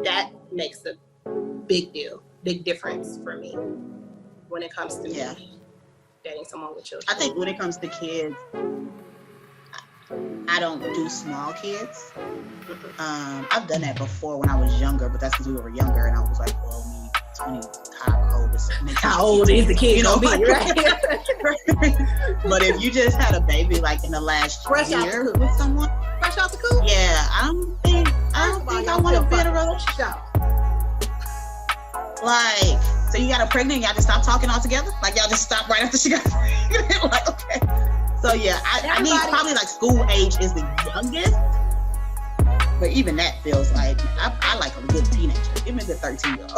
that makes a big difference for me when it comes to me dating someone with children. I think when it comes to kids, I don't do small kids. I've done that before when I was younger, but that's because we were younger, and I was like, well, me 20, how old is the kid gonna be, right? But if you just had a baby like in the last year with someone, fresh out the coop, I don't think I want to be in a relationship. Like, so you got her pregnant, y'all just stop talking altogether? Like, y'all just stop right after she got pregnant? Like, okay. So yeah, I need probably like school age is the youngest. But even that feels like, I like a good teenager. Give me a good 13-year-old.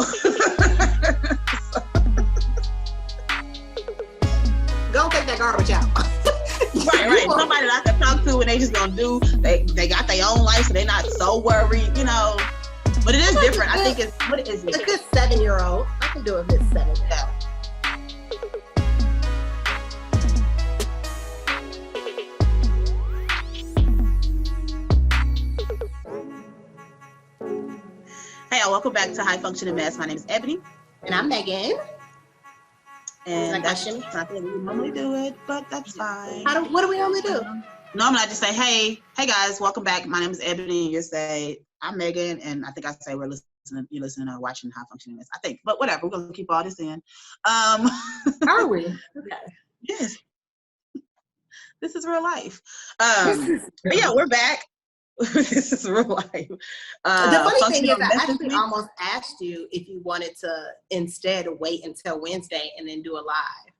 Go take that garbage out. Right. Somebody that I can talk to and they just gonna do, they got their own life, so they're not so worried, you know. But it is different. I think what is it? A good 7-year-old. I can do a good 7-year-old. Hey, welcome back to High Functioning Mess. My name is Ebony. And I'm Megan. And that's not the way we normally do it, but that's fine. What do we normally do? Normally I just say, hey guys, welcome back. My name is Ebony. And you say, I'm Megan. And I think I say you're listening or watching High Functioning Mess. I think, but whatever, we're going to keep all this in. Are we? Okay. Yes. This is real life. But yeah, we're back. This is real life. The funny thing is, I actually almost asked you if you wanted to instead wait until Wednesday and then do a live.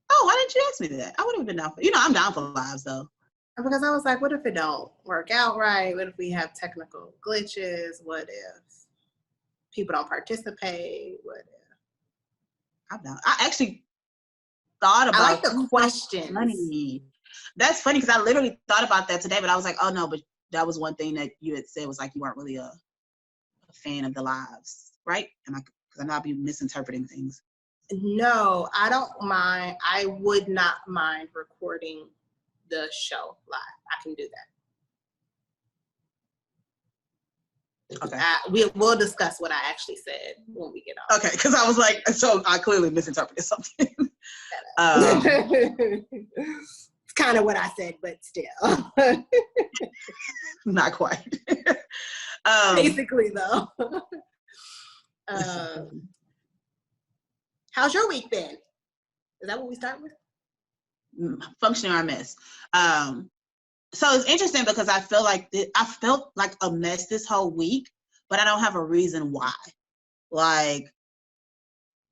Oh, why didn't you ask me that? I would have been down for, I'm down for lives though. Because I was like, what if it don't work out right? What if we have technical glitches? What if people don't participate? What if? I'm down. I actually thought about I like the questions. Funny. That's funny because I literally thought about that today, but I was like, oh no, but that was one thing that you had said was like you weren't really a fan of the lives, right? Because I know I'll be misinterpreting things. No, I don't mind. I would not mind recording the show live. I can do that. Okay. We'll discuss what I actually said when we get on. Okay, because I was like, so I clearly misinterpreted something. It's kind of what I said, but still. Not quite. Basically, though. How's your week been? Is that what we start with? Functioning or a mess. So it's interesting because I felt like a mess this whole week, but I don't have a reason why. Like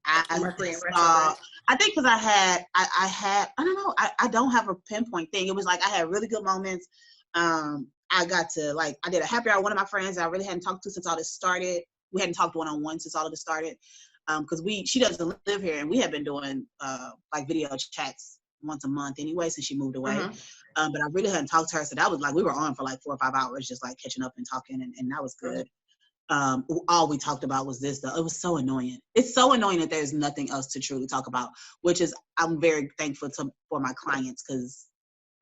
I think because I don't know, I don't have a pinpoint thing. It was like I had really good moments. I got to I did a happy hour with one of my friends that I really hadn't talked to since all this started. We hadn't talked one-on-one since all of this started. Because she doesn't live here, and we have been doing video chats once a month anyway since she moved away. Mm-hmm. But I really hadn't talked to her, so that was we were on for 4 or 5 hours just catching up and talking, and that was good. All we talked about was this though. It was so annoying. It's so annoying that there's nothing else to truly talk about, which is I'm very thankful for my clients because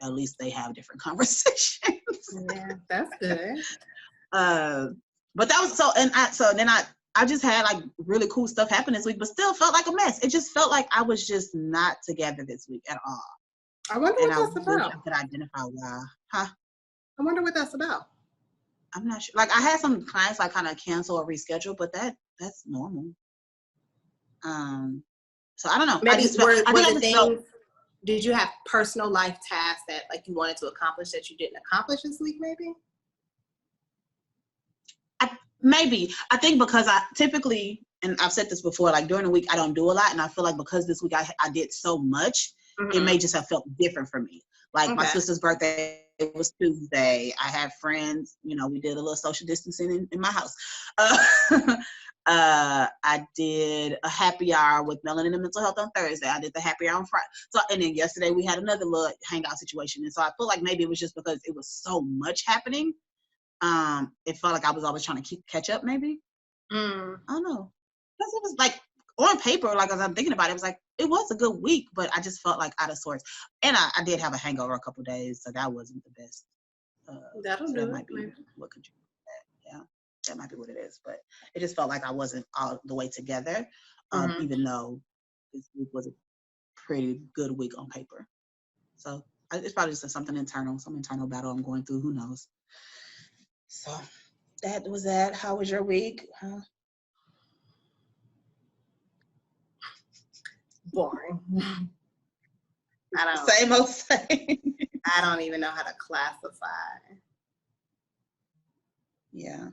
at least they have different conversations. Yeah, that's good. But that was I just had really cool stuff happen this week, but still felt like a mess. It just felt like I was just not together this week at all. I wonder what that's about. I could identify why. Huh? I wonder what that's about. I'm not sure. I had some clients kind of cancel or reschedule, but that's normal. So I don't know. Maybe did you have personal life tasks that you wanted to accomplish that you didn't accomplish this week? Maybe. I think because I typically, and I've said this before, during the week I don't do a lot, and I feel like because this week I did so much, mm-hmm. It may just have felt different for me. Okay. My sister's birthday was Tuesday. I had friends, we did a little social distancing in my house. I did a happy hour with Melanin and Mental Health on Thursday. I did the happy hour on Friday. So, and then yesterday we had another little hangout situation. And so I feel like maybe it was just because it was so much happening. It felt like I was always trying to catch up, maybe. I don't know. Because it was on paper, as I'm thinking about it, it was a good week, but I just felt out of sorts. And I did have a hangover a couple of days, so that wasn't the best. That'll do that it. Might be what contributed to that. Yeah. That might be what it is. But it just felt like I wasn't all the way together, Mm-hmm. even though this week was a pretty good week on paper. So it's probably just something internal, some internal battle I'm going through. Who knows? So that was that. How was your week? Boring. Same old same. I don't even know how to classify. Yeah.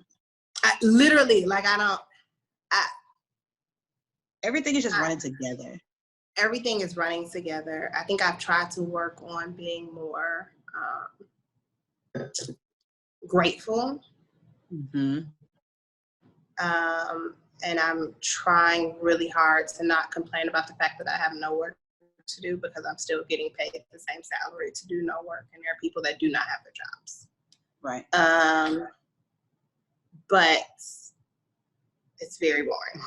Everything is just running together. Everything is running together. I think I've tried to work on being more grateful. Mm-hmm. And I'm trying really hard to not complain about the fact that I have no work to do, because I'm still getting paid the same salary to do no work. And there are people that do not have their jobs. Right. But it's very boring.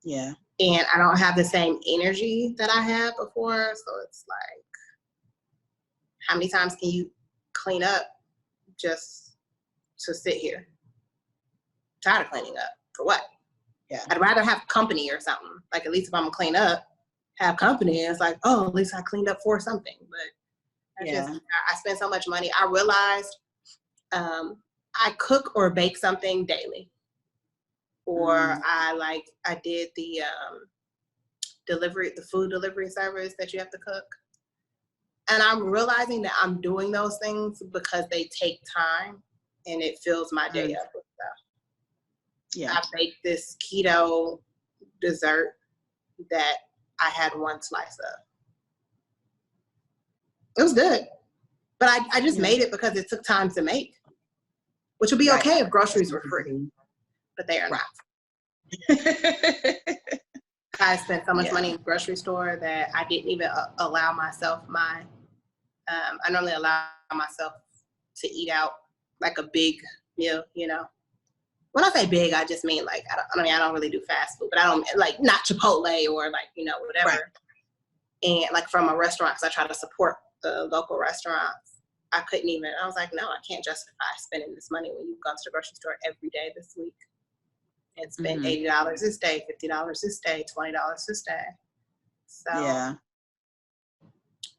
Yeah. And I don't have the same energy that I had before. So it's like, how many times can you clean up just to sit here? I'm tired of cleaning up. For what? Yeah. I'd rather have company or something. Like, at least if I'm gonna clean up, have company. It's like, oh, at least I cleaned up for something. But I spend so much money. I realized I cook or bake something daily. Or I did the food delivery service that you have to cook. And I'm realizing that I'm doing those things because they take time and it fills my day up with stuff. Yeah. I baked this keto dessert that I had one slice of. It was good. But I just made it because it took time to make, which would be okay if groceries were free, but they are not. I spent so much money in the grocery store that I didn't even allow myself I normally allow myself to eat out like a big meal, you know. When I say big, I just mean like, I don't really do fast food, but I don't like, not Chipotle or like, you know, whatever. Right. And like from a restaurant, because I try to support the local restaurants. I was like, no, I can't justify spending this money when you've gone to the grocery store every day this week and spent $80 this day, $50 this day, $20 this day. So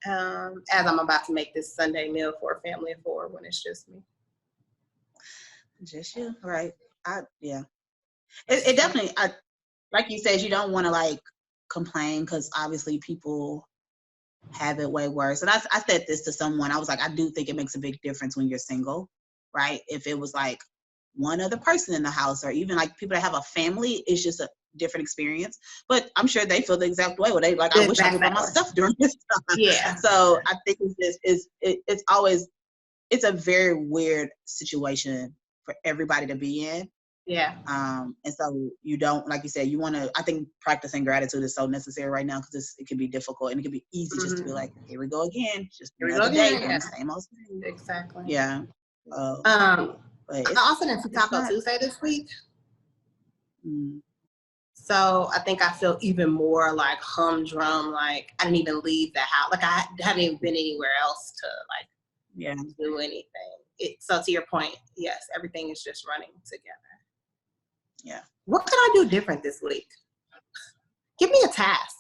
as I'm about to make this Sunday meal for a family of 4 when it's just me. Just you, right? It definitely, like you said, you don't want to like complain because obviously people have it way worse. And I said this to someone. I was like, I do think it makes a big difference when you're single, right? If it was like one other person in the house, or even like people that have a family, it's just a different experience. But I'm sure they feel the exact way. Where they like, I wish I could buy my stuff during this time. Yeah. So I think it's a very weird situation for everybody to be in. Yeah. And so you don't, like you said, you want to, I think practicing gratitude is so necessary right now because it can be difficult and it can be easy just to be like, here we go again. Just another day doing the same old thing. Exactly. Yeah. I also didn't see Taco Tuesday this week. So I think I feel even more like humdrum, like I didn't even leave the house. Like I haven't even been anywhere else to like do anything. So to your point, yes, everything is just running together. Yeah. What could I do different this week? Give me a task.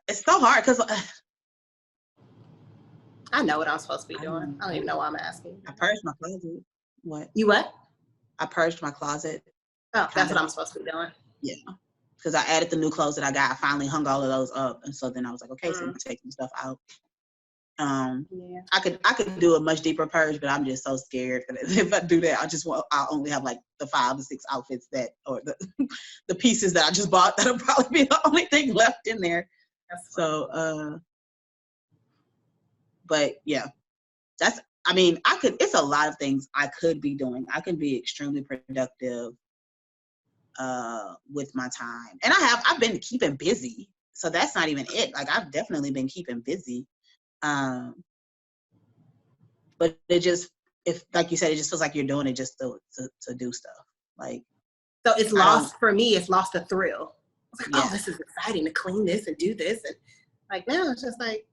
It's so hard because I know what I'm supposed to be doing. I don't even know why I'm asking. I purged my closet. What? You what? I purged my closet. Oh, that's what I'm supposed to be doing. Yeah. Because I added the new clothes that I got. I finally hung all of those up. And so then I was like, okay, so I'm taking stuff out. I could do a much deeper purge, but I'm just so scared that if I do that, I'll only have like the 5 to 6 outfits or the pieces that I just bought that'll probably be the only thing left in there. So, but yeah, it's a lot of things I could be doing. I could be extremely productive with my time. And I've been keeping busy. So that's not even it. Like I've definitely been keeping busy. But it just, like you said, it just feels like you're doing it just to do stuff. Like, so it's lost for me. It's lost the thrill. It's like, oh, this is exciting to clean this and do this, and like now it's just like,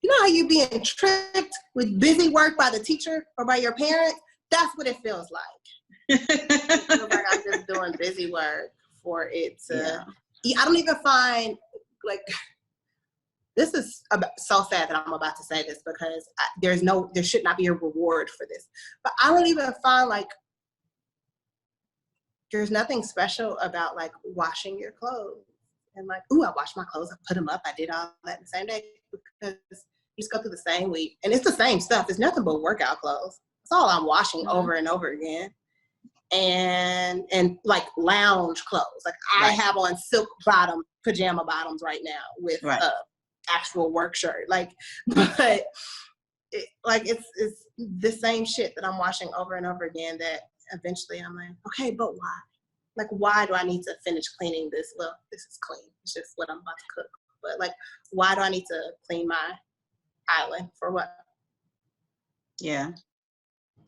You know how you being tricked with busy work by the teacher or by your parents? That's what it feels like. It feels like I'm just doing busy work for it to. Yeah. I don't even find like. This is so sad that I'm about to say this because there should not be a reward for this. But I don't even find like there's nothing special about like washing your clothes and like, ooh, I washed my clothes, I put them up, I did all that in the same day, because you just go through the same week and it's the same stuff. It's nothing but workout clothes. That's all I'm washing over and over again. And like lounge clothes. Like I have on silk pajama bottoms right now with actual work shirt. Like, but it's the same shit that I'm washing over and over again that eventually I'm like, okay, but why? Like, why do I need to finish cleaning this? Well, this is clean. It's just what I'm about to cook. But like, why do I need to clean my island for what? Yeah.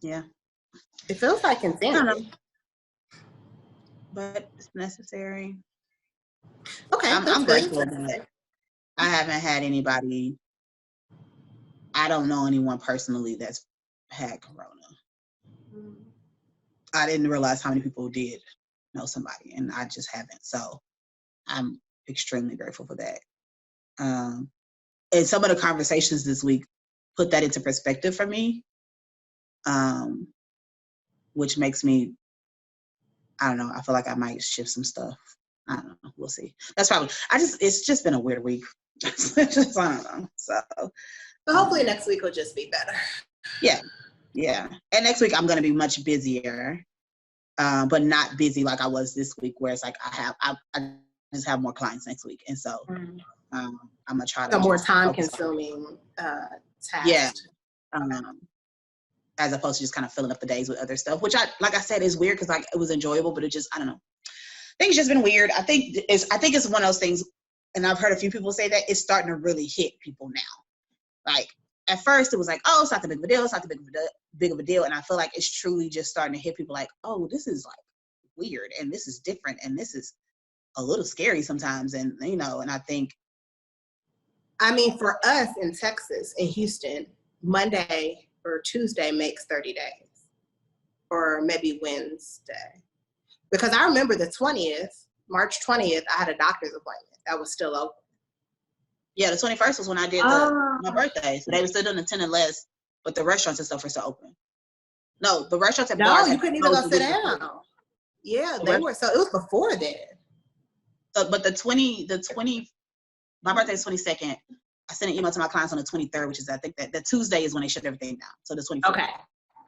Yeah. It feels like insanity. But it's necessary. Okay. I'm grateful that I haven't had anybody, I don't know anyone personally that's had corona. I didn't realize how many people did know somebody, and I just haven't. So I'm extremely grateful for that. And some of the conversations this week put that into perspective for me, which makes me, I don't know, I feel like I might shift some stuff. I don't know. We'll see. That's probably, it's just been a weird week. I don't know. So hopefully next week will just be better. Yeah. Yeah. And next week I'm going to be much busier, but not busy like I was this week, where it's like I just have more clients next week. And so I'm going to try to. More time consuming tasks. Yeah. As opposed to just kind of filling up the days with other stuff, which like I said, is weird because like it was enjoyable, but it just, I don't know. Things just been weird. I think it's one of those things, and I've heard a few people say that it's starting to really hit people now. Like at first it was like, oh, it's not that big of a deal. It's not that big of a deal. And I feel like it's truly just starting to hit people like, oh, this is like weird and this is different and this is a little scary sometimes. And, you know, and I think. I mean, for us in Texas, in Houston, Monday or Tuesday makes 30 days or maybe Wednesday. Because I remember the 20th, March 20th, I had a doctor's appointment that was still open. Yeah, the 21st was when I did my birthday. So they were still doing the 10 and less, but the restaurants and stuff were still open. No, the restaurants and bars. No, you couldn't even go sit down. Yeah, they were. So it was before then. So, but the 20, my birthday is 22nd. I sent an email to my clients on the 23rd, which is, I think that the Tuesday is when they shut everything down. So the 24th. Okay.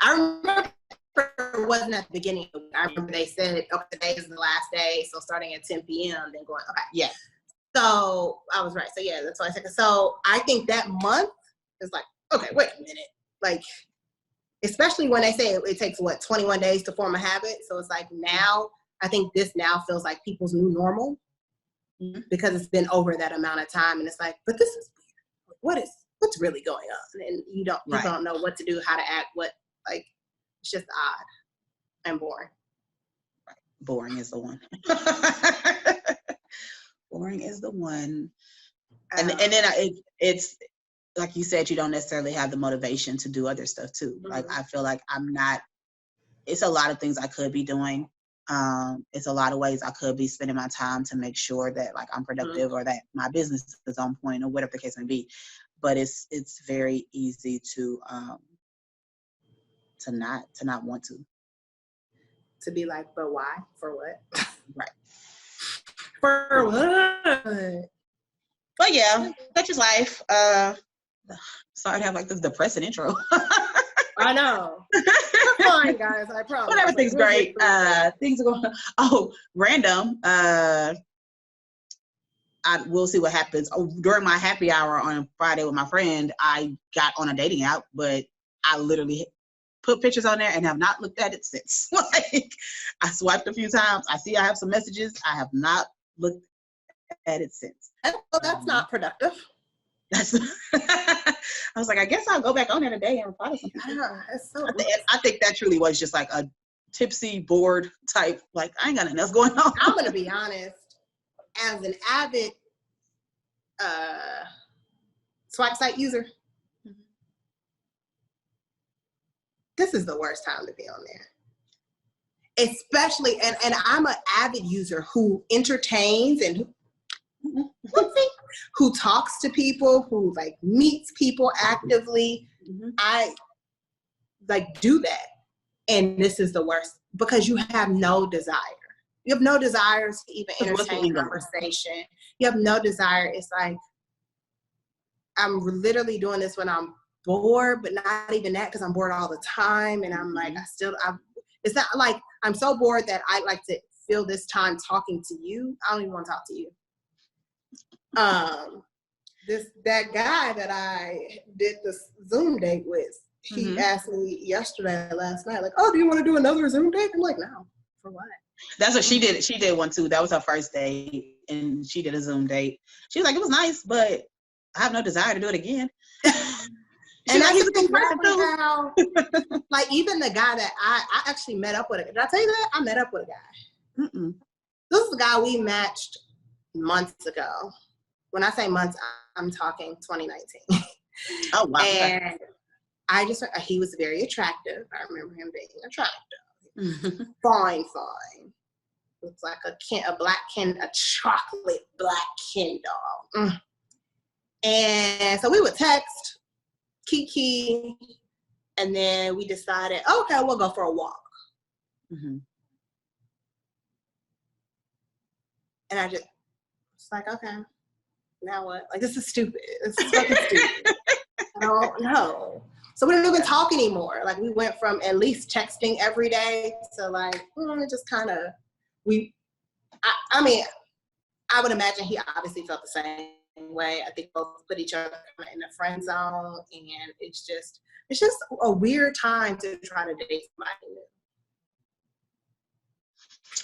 I remember it wasn't at the beginning. I remember they said, okay, today is the last day. So starting at 10 p.m., then going, okay. Yeah. So I was right. So yeah, that's why I said. So I think that month is like, okay, wait a minute. Like, especially when they say it takes 21 days to form a habit. So it's like now, I think this now feels like people's new normal because it's been over that amount of time. And it's like, but this is weird. What's really going on? And you don't know what to do, how to act, like, it's just odd and boring. Right. Boring is the one. Boring is the one. And then it's like you said, you don't necessarily have the motivation to do other stuff too. Mm-hmm. Like I feel like it's a lot of things I could be doing. It's a lot of ways I could be spending my time to make sure that like I'm productive or that my business is on point or whatever the case may be. But it's very easy to not want to be like, but why? For what? Right. For what? But yeah, that's just life. Sorry to have like this depressing intro. I know. We're fine, guys. I promise. But everything's great. Things are going. Oh, random. We'll see what happens. During my happy hour on Friday with my friend, I got on a dating app, but I literally put pictures on there and have not looked at it since. Like, I swiped a few times. I see I have some messages. I have not looked at it since. Well, that's not productive. I was like, I guess I'll go back on there today and reply to some people. I think that truly was just like a tipsy, bored type, like, I ain't got nothing else going on. I'm going to be honest. As an avid swipe site user. This is the worst time to be on there. Especially, and I'm an avid user who entertains and who talks to people, who like meets people actively. I like do that. And this is the worst because you have no desire. You have no desire to even entertain conversation. You have no desire. It's like, I'm literally doing this when I'm bored, but not even that, because I'm bored all the time. And I'm like, it's not like I'm so bored that I like to fill this time talking to you. I don't even want to talk to you. That guy that I did this Zoom date with, he asked me last night, like, oh, do you want to do another Zoom date? I'm like, no, for what? That's what she did. She did one too. That was her first date, and she did a Zoom date. She was like, it was nice, but I have no desire to do it again. And like, he's exactly how, like, even the guy that I actually met up with. Did I tell you that? I met up with a guy. This is the guy we matched months ago. When I say months, I'm talking 2019. Oh, wow. And he was very attractive. I remember him being attractive. Fine. Looks like a chocolate black Ken doll. And so we would text, kiki, and then we decided, okay, we'll go for a walk. And I just, it's like, okay, now what? Like, this is stupid. This is fucking stupid. I don't know. So we didn't even talk anymore. Like, we went from at least texting every day to like, just kind of, I mean, I would imagine he obviously felt the same way. I think both put each other in the friend zone, and it's just a weird time to try to date somebody new.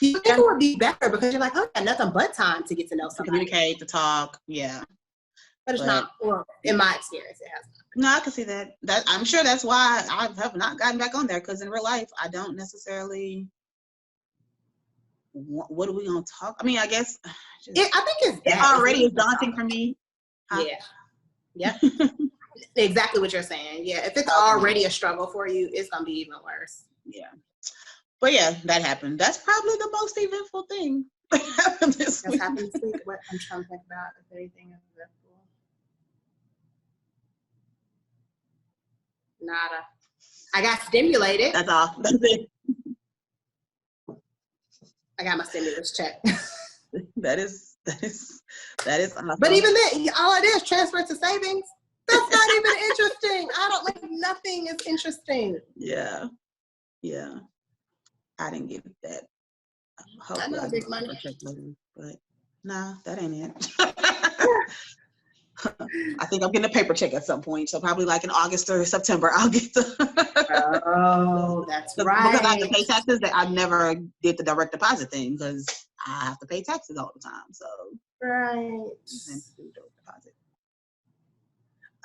You think it would be better because you're like, oh, I got nothing but time to get to know somebody. To communicate, to talk, yeah. But it's not, well, in my experience, it has not. No, I can see that. I'm sure that's why I have not gotten back on there, because in real life, I don't necessarily, what are we going to talk? I mean, I guess. I think it's already is daunting for me. Huh? Yeah. Exactly what you're saying. Yeah. If it's already a struggle for you, it's going to be even worse. Yeah. But yeah, that happened. That's probably the most eventful thing that happened this week. What I'm trying to think about, if anything is eventful. Nada. I got stimulated. That's all. That's it. I got my stimulus check. That is awesome. But even then, all it is transfer to savings. That's not even interesting. Nothing is interesting. Yeah. I didn't get that. I know big money. But no, that ain't it. I think I'm getting a paper check at some point. So probably like in August or September, I'll get the. Oh, that's right. Because I have to pay taxes. That I never did the direct deposit thing because I have to pay taxes all the time. So. Right. Direct deposit.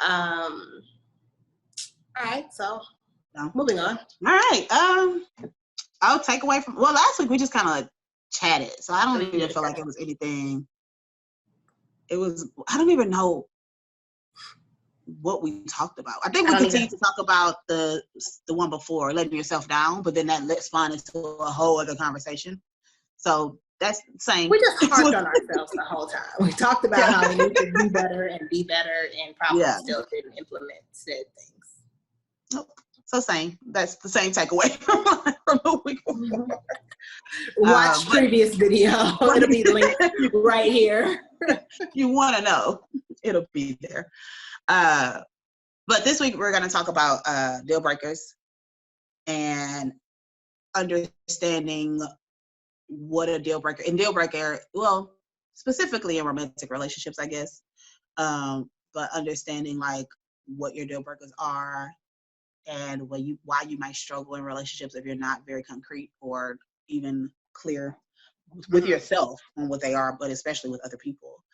All right. So moving on. All right. I'll take away from, last week we just kind of chatted, so I don't even feel like it was anything. I don't even know what we talked about. I think we continued to talk about the one before, letting yourself down, but then that spun into a whole other conversation. So that's the same. We just harped on ourselves the whole time. We talked about how we need to do better and be better, and probably still didn't implement said things. Nope. So same. That's the same takeaway from the week before. Watch previous video. It'll be linked right here. You want to know? It'll be there. But this week we're going to talk about deal breakers and understanding what a deal breaker. And deal breaker, specifically in romantic relationships, I guess. But understanding like what your deal breakers are, and why you might struggle in relationships if you're not very concrete or even clear with yourself on what they are, but especially with other people.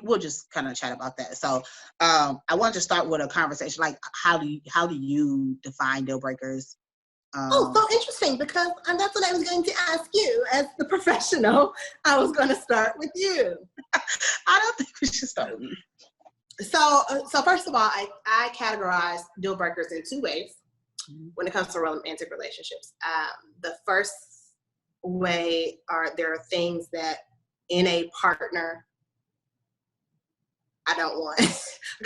We'll just kind of chat about that. So I want to start with a conversation like how do you define deal breakers? Oh, so interesting, because that's what I was going to ask you. As the professional, I was going to start with you. I don't think we should start with me. So first of all, I categorize deal breakers in two ways when it comes to romantic relationships. The first way there are things that in a partner I don't want.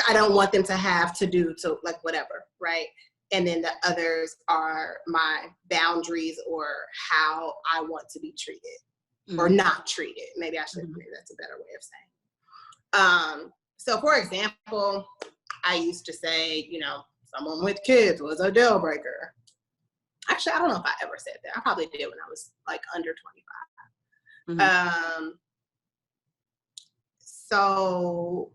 I don't want them to have to do to like whatever, right? And then the others are my boundaries or how I want to be treated or not treated. Maybe I should. Maybe that's a better way of saying. So for example, I used to say, someone with kids was a deal breaker. Actually, I don't know if I ever said that. I probably did when I was like under 25. So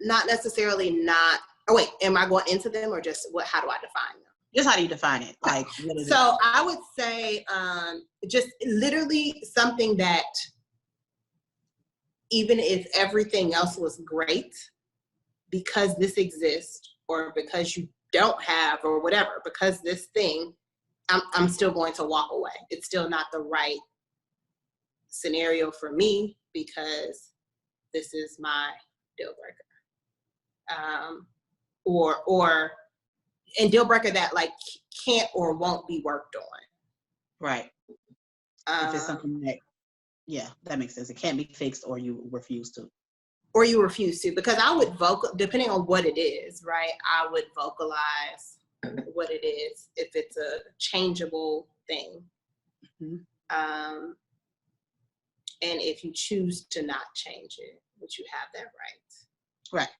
not necessarily not. Oh wait, am I going into them or just how do I define them? Just how do you define it? Like, what is it? So I would say just literally something that even if everything else was great, because this exists or because you don't have or whatever, because this thing, I'm still going to walk away. It's still not the right scenario for me because this is my deal breaker. And deal breaker that like can't or won't be worked on. Right. If it's something that, that makes sense. It can't be fixed or you refuse to. Because I would depending on what it is, right? I would vocalize what it is if it's a changeable thing. And if you choose to not change it, which you have that right. Right.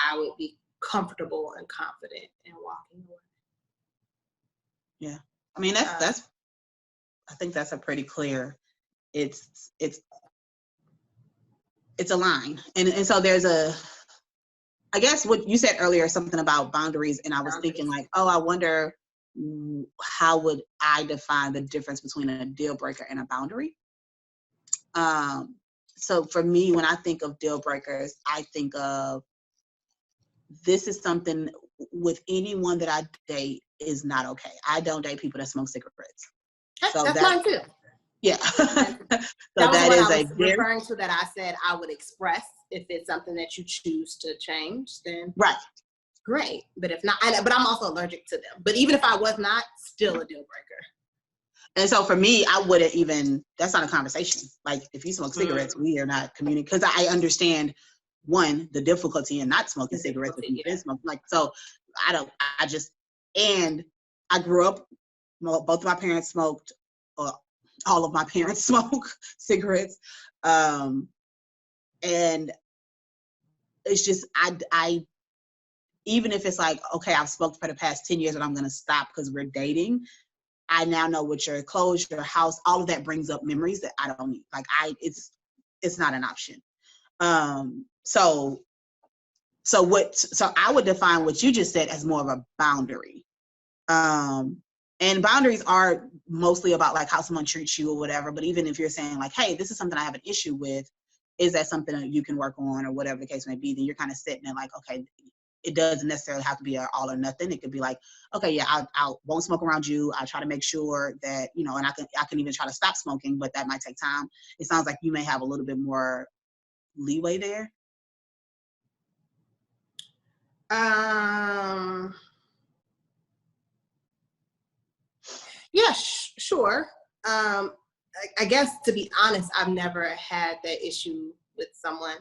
I would be comfortable and confident in walking away. Yeah. I mean, that's I think that's a pretty clear, it's a line. And so there's I guess what you said earlier, something about boundaries. And I was thinking like, I wonder how would I define the difference between a deal breaker and a boundary? So for me, when I think of deal breakers, I think of this is something with anyone that I date is not okay. I don't date people that smoke cigarettes. So that's mine too. Yeah. So that is I was referring to that I said I would express if it's something that you choose to change, then right. Great. But if not, but I'm also allergic to them. But even if I was not, still a deal breaker. And so for me, I wouldn't even, that's not a conversation. Like if you smoke cigarettes, we are not communicating, because I understand the difficulty in not smoking cigarettes if you've been smoking. Like, so and I grew up, both of my parents smoked, or all of my parents smoke cigarettes. And it's just, I even if it's like, okay, I've smoked for the past 10 years and I'm going to stop because we're dating, I now know what your clothes, your house, all of that brings up memories that I don't need. Like it's not an option. So I would define what you just said as more of a boundary. And boundaries are mostly about like how someone treats you or whatever. But even if you're saying like, hey, this is something I have an issue with, is that something that you can work on or whatever the case may be, then you're kind of sitting there like, okay, it doesn't necessarily have to be an all or nothing. It could be like, okay, yeah, I won't smoke around you. I try to make sure that, and I can even try to stop smoking, but that might take time. It sounds like you may have a little bit more leeway there. Yeah, sure. I guess to be honest, I've never had that issue with someone.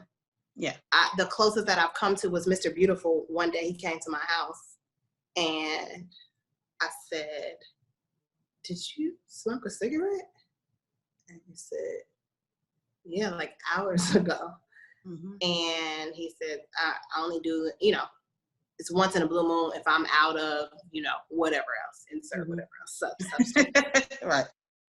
Yeah. The closest that I've come to was Mr. Beautiful. One day he came to my house and I said, "Did you smoke a cigarette?" And he said, "Yeah, like hours ago." Mm-hmm. And he said, I only do, it's once in a blue moon if I'm out of, whatever else, insert whatever else substance. Right.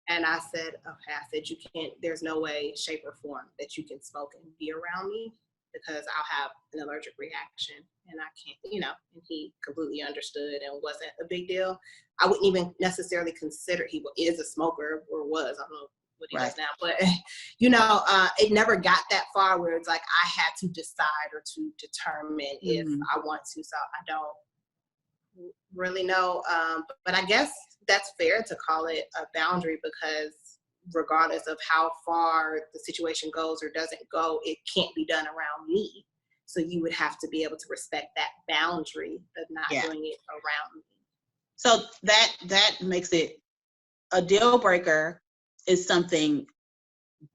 And I said, okay, you can't, there's no way, shape or form that you can smoke and be around me because I'll have an allergic reaction and I can't, and he completely understood and wasn't a big deal. I wouldn't even necessarily consider he is a smoker or was, I don't know what he does now, but it never got that far where it's like I had to decide or to determine if I want to. So I don't really know. But I guess that's fair to call it a boundary, because regardless of how far the situation goes or doesn't go, it can't be done around me. So you would have to be able to respect that boundary of not doing it around me. So that makes it a deal breaker is something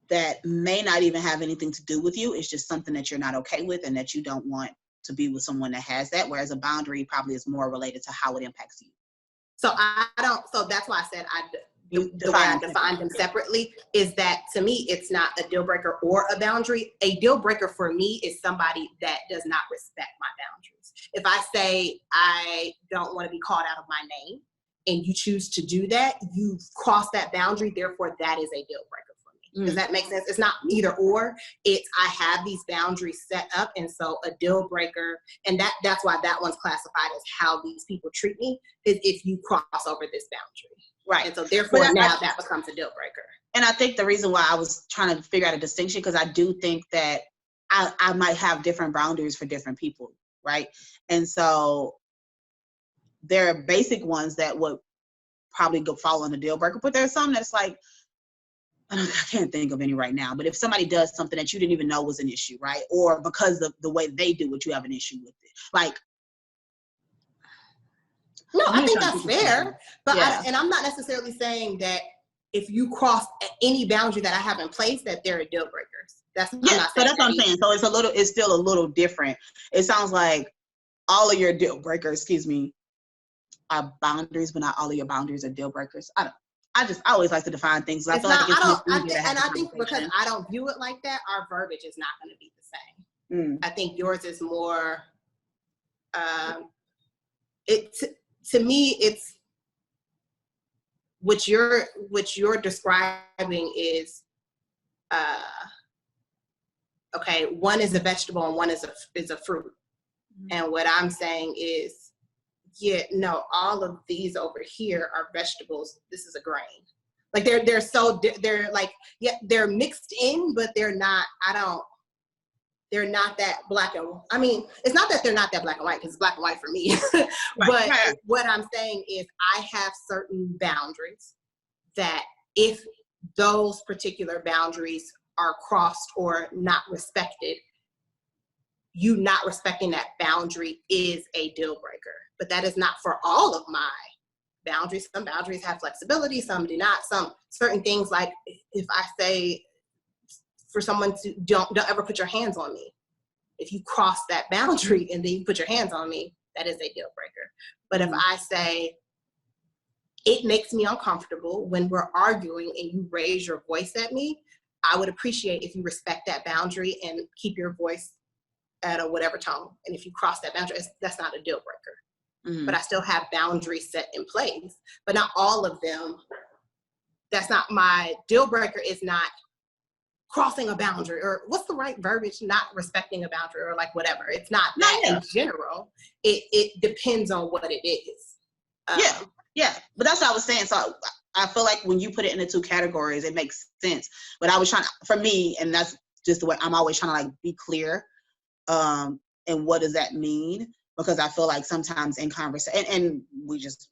that may not even have anything to do with you. It's just something that you're not okay with and that you don't want to be with someone that has that. Whereas a boundary probably is more related to how it impacts you. So so that's why I said the way I define them separately is that, to me, it's not a deal breaker or a boundary. A deal breaker for me is somebody that does not respect my boundaries. If I say I don't want to be called out of my name and you choose to do that, you've crossed that boundary. Therefore, that is a deal breaker for me. Does that make sense? It's not either or. It's I have these boundaries set up, and so a deal breaker, and that's why that one's classified as how these people treat me, is if you cross over this boundary. Right. And so therefore now that becomes a deal breaker. And I think the reason why I was trying to figure out a distinction, because I do think that I might have different boundaries for different people, right? And so there are basic ones that would probably fall on the deal breaker, but there's some that's like, I can't think of any right now, but if somebody does something that you didn't even know was an issue, right? Or because of the way they do it, you have an issue with it. Like, no, I think that's fair, but and I'm not necessarily saying that if you cross any boundary that I have in place that they're deal breakers. I'm not saying so that's what I'm saying. So it's still a little different. It sounds like all of your deal breakers, are boundaries, but not all of your boundaries are deal breakers. I always like to define things. I think because I don't view it like that, our verbiage is not going to be the same. I think yours is more. To me, it's what you're describing is okay. One is a vegetable and one is a fruit, and what I'm saying is, all of these over here are vegetables. This is a grain. Like they're like they're mixed in, but they're not. They're not that black and white. I mean, it's not that they're not that black and white, because it's black and white for me. But what I'm saying is I have certain boundaries that if those particular boundaries are crossed or not respected, you not respecting that boundary is a deal breaker. But that is not for all of my boundaries. Some boundaries have flexibility, some do not. Some certain things, like if I say for someone to don't ever put your hands on me. If you cross that boundary and then you put your hands on me, that is a deal breaker. But if I say it makes me uncomfortable when we're arguing and you raise your voice at me, I would appreciate if you respect that boundary and keep your voice at a whatever tone. And if you cross that boundary, that's not a deal breaker. But I still have boundaries set in place, but not all of them. That's not my deal breaker, is not crossing a boundary, or what's the right verbiage, not respecting a boundary, or like whatever. It's not that in general. It depends on what it is. But that's what I was saying. So I feel like when you put it into two categories, it makes sense. But I was trying, for me, and that's just the way I'm always trying to like be clear. And what does that mean? Because I feel like sometimes in conversation, and we just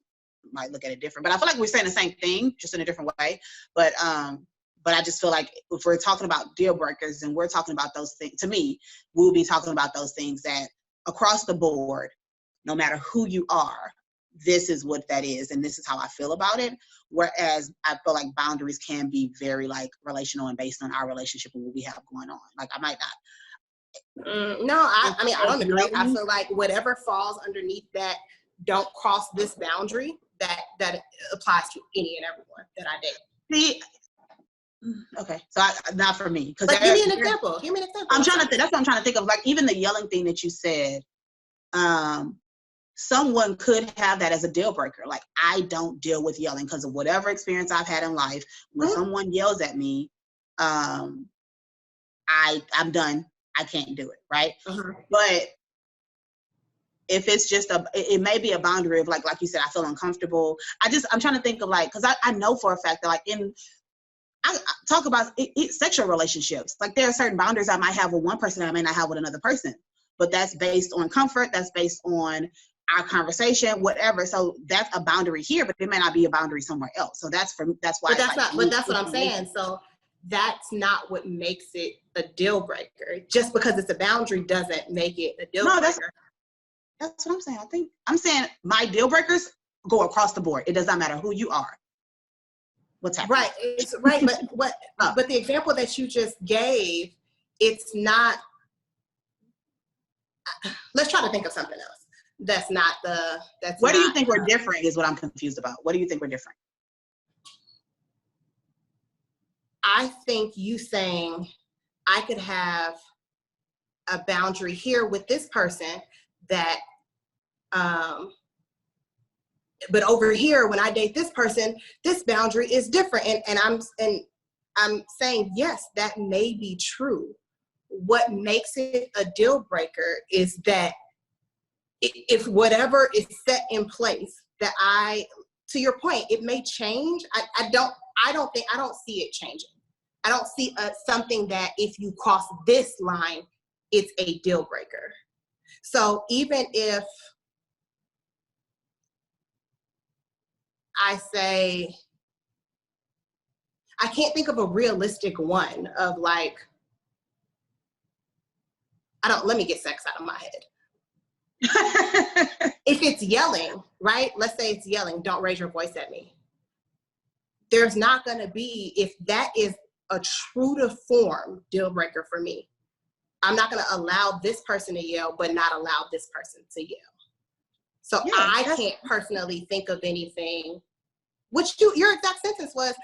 might look at it different, but I feel like we're saying the same thing, just in a different way. But I just feel like if we're talking about deal breakers and we're talking about those things, to me, we'll be talking about those things that across the board, no matter who you are, this is what that is, and this is how I feel about it. Whereas I feel like boundaries can be very like relational and based on our relationship and what we have going on. Like I might not. No, I mean, I don't agree. I feel like whatever falls underneath that, don't cross this boundary, that applies to any and everyone that I date. See, okay, so not for me. Like, give me an example. I'm trying to think. That's what I'm trying to think of. Like even the yelling thing that you said, someone could have that as a deal breaker. Like I don't deal with yelling because of whatever experience I've had in life. When someone yells at me, I'm done. I can't do it, right? But if it's just it may be a boundary of like you said, I feel uncomfortable. I'm trying to think of like, because I know for a fact that like I talk about sexual relationships. Like there are certain boundaries I might have with one person that I may not have with another person, but that's based on comfort. That's based on our conversation, whatever. So that's a boundary here, but it may not be a boundary somewhere else. So that's why. But that's not. But that's what I'm saying. So that's not what makes it a deal breaker. Just because it's a boundary doesn't make it a deal breaker. That's what I'm saying. I'm saying my deal breakers go across the board. It does not matter who you are. What's happening? Right. It's right. But the example that you just gave, it's not. Let's try to think of something else. That's not the. That's. What do you think we're different? Is what I'm confused about. What do you think we're different? I think you saying I could have a boundary here with this person that, but over here when I date this person, this boundary is different, and I'm saying yes, that may be true. What makes it a deal breaker is that if whatever is set in place, that to your point, it may change. I don't see it changing. I don't see something that if you cross this line, it's a deal breaker. So even if I say, I can't think of a realistic one of like, let me get sex out of my head. If it's yelling, right? Let's say it's yelling, don't raise your voice at me. There's not going to be, if that is a true to form deal breaker for me, I'm not going to allow this person to yell, but not allow this person to yell. So yeah, I can't personally think of anything, which your exact sentence was,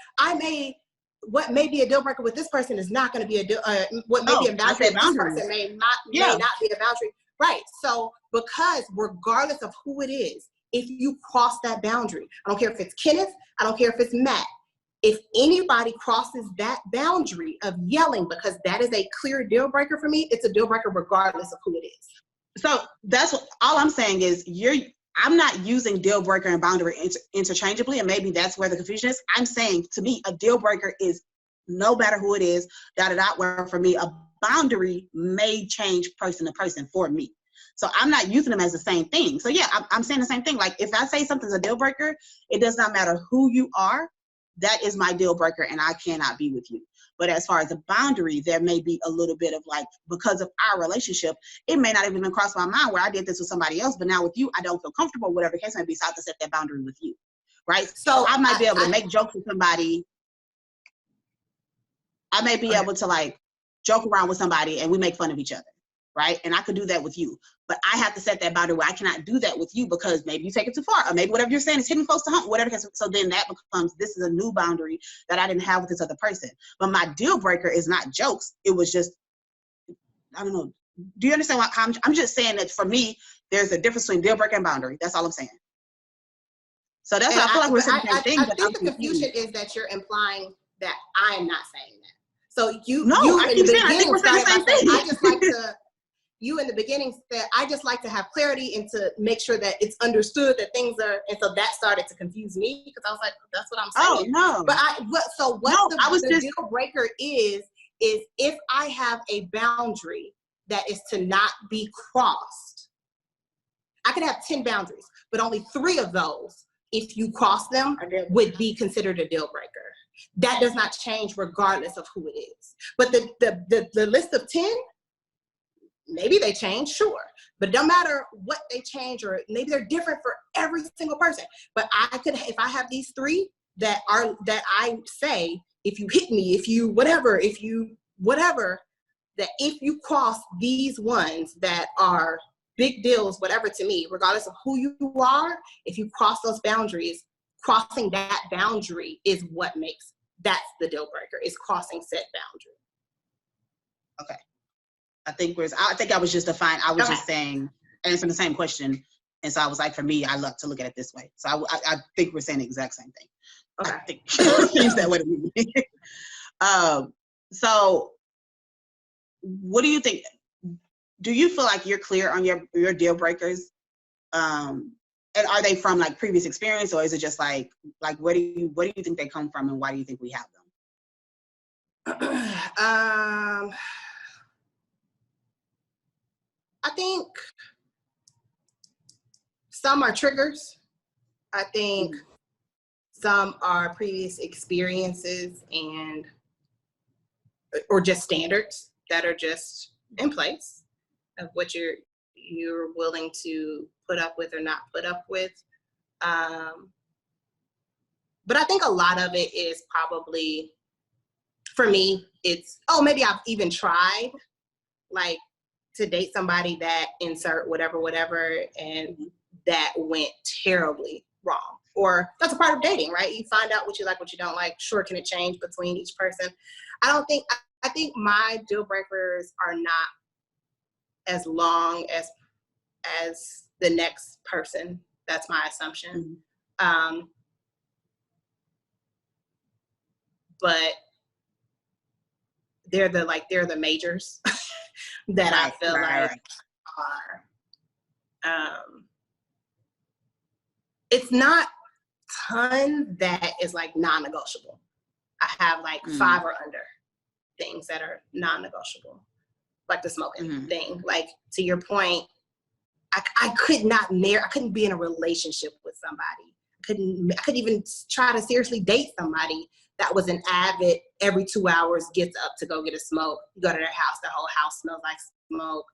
what may be a deal breaker with this person is not going to be a deal, what may be a boundary with this person may not be a boundary. Right. So because regardless of who it is, if you cross that boundary, I don't care if it's Kenneth, I don't care if it's Matt, if anybody crosses that boundary of yelling, because that is a clear deal breaker for me, it's a deal breaker regardless of who it is. So that's all I'm saying is I'm not using deal breaker and boundary interchangeably, and maybe that's where the confusion is. I'm saying, to me, a deal breaker is no matter who it is, where for me, a boundary may change person to person for me. So I'm not using them as the same thing. So yeah, I'm saying the same thing. Like if I say something's a deal breaker, it does not matter who you are. That is my deal breaker, and I cannot be with you. But as far as a boundary, there may be a little bit of like, because of our relationship, it may not even cross my mind where I did this with somebody else, but now with you, I don't feel comfortable, whatever the case may be, so I have to set that boundary with you, right? So I might be able to make jokes with somebody. I may be able to like joke around with somebody and we make fun of each other, right? And I could do that with you, but I have to set that boundary where I cannot do that with you because maybe you take it too far, or maybe whatever you're saying is hitting close to home, whatever. So then that becomes, this is a new boundary that I didn't have with this other person. But my deal breaker is not jokes. It was just, I don't know. Do you understand how I'm just saying that for me, there's a difference between deal breaker and boundary. That's all I'm saying. So that's why I feel like we're saying the same thing. I think the confusion is that you're implying that I'm not saying that. So I keep saying, I think we're saying the same thing. I just like to, you in the beginning said, I just like to have clarity and to make sure that it's understood that things are, and so that started to confuse me because I was like, that's what I'm saying. Oh, no. The deal breaker is if I have a boundary that is to not be crossed. I could have 10 boundaries, but only 3 of those, if you cross them, would be considered a deal breaker. That does not change regardless of who it is. But the list of 10, maybe they change, sure. But no matter what they change, or maybe they're different for every single person. But if I have these 3 that I say, if you hit me, if you whatever, that if you cross these ones that are big deals, whatever to me, regardless of who you are, if you cross those boundaries, crossing that boundary is what makes, that's the deal breaker, is crossing said boundary. Okay. I think I was just just saying, answering the same question. And so I was like, for me, I love to look at it this way. So I think we're saying the exact same thing. Okay. I think it's that way to me. So what do you think? Do you feel like you're clear on your deal breakers? And are they from like previous experience, or is it just like where do you think they come from, and why do you think we have them? I think some are triggers. I think some are previous experiences or just standards that are just in place of what you're willing to put up with or not put up with. But I think a lot of it is probably, for me, it's, maybe I've even tried, like, to date somebody that insert whatever, and that went terribly wrong. Or that's a part of dating, right? You find out what you like, what you don't like. Sure, can it change between each person? I think my deal breakers are not as long as the next person. That's my assumption. But they're the majors that I feel like are, it's not ton that is like non-negotiable. I have like 5 or under things that are non-negotiable, like the smoking thing. Like, to your point, I couldn't be in a relationship with somebody. I couldn't even try to seriously date somebody that was an avid, every 2 hours gets up to go get a smoke. You go to their house, the whole house smells like smoke.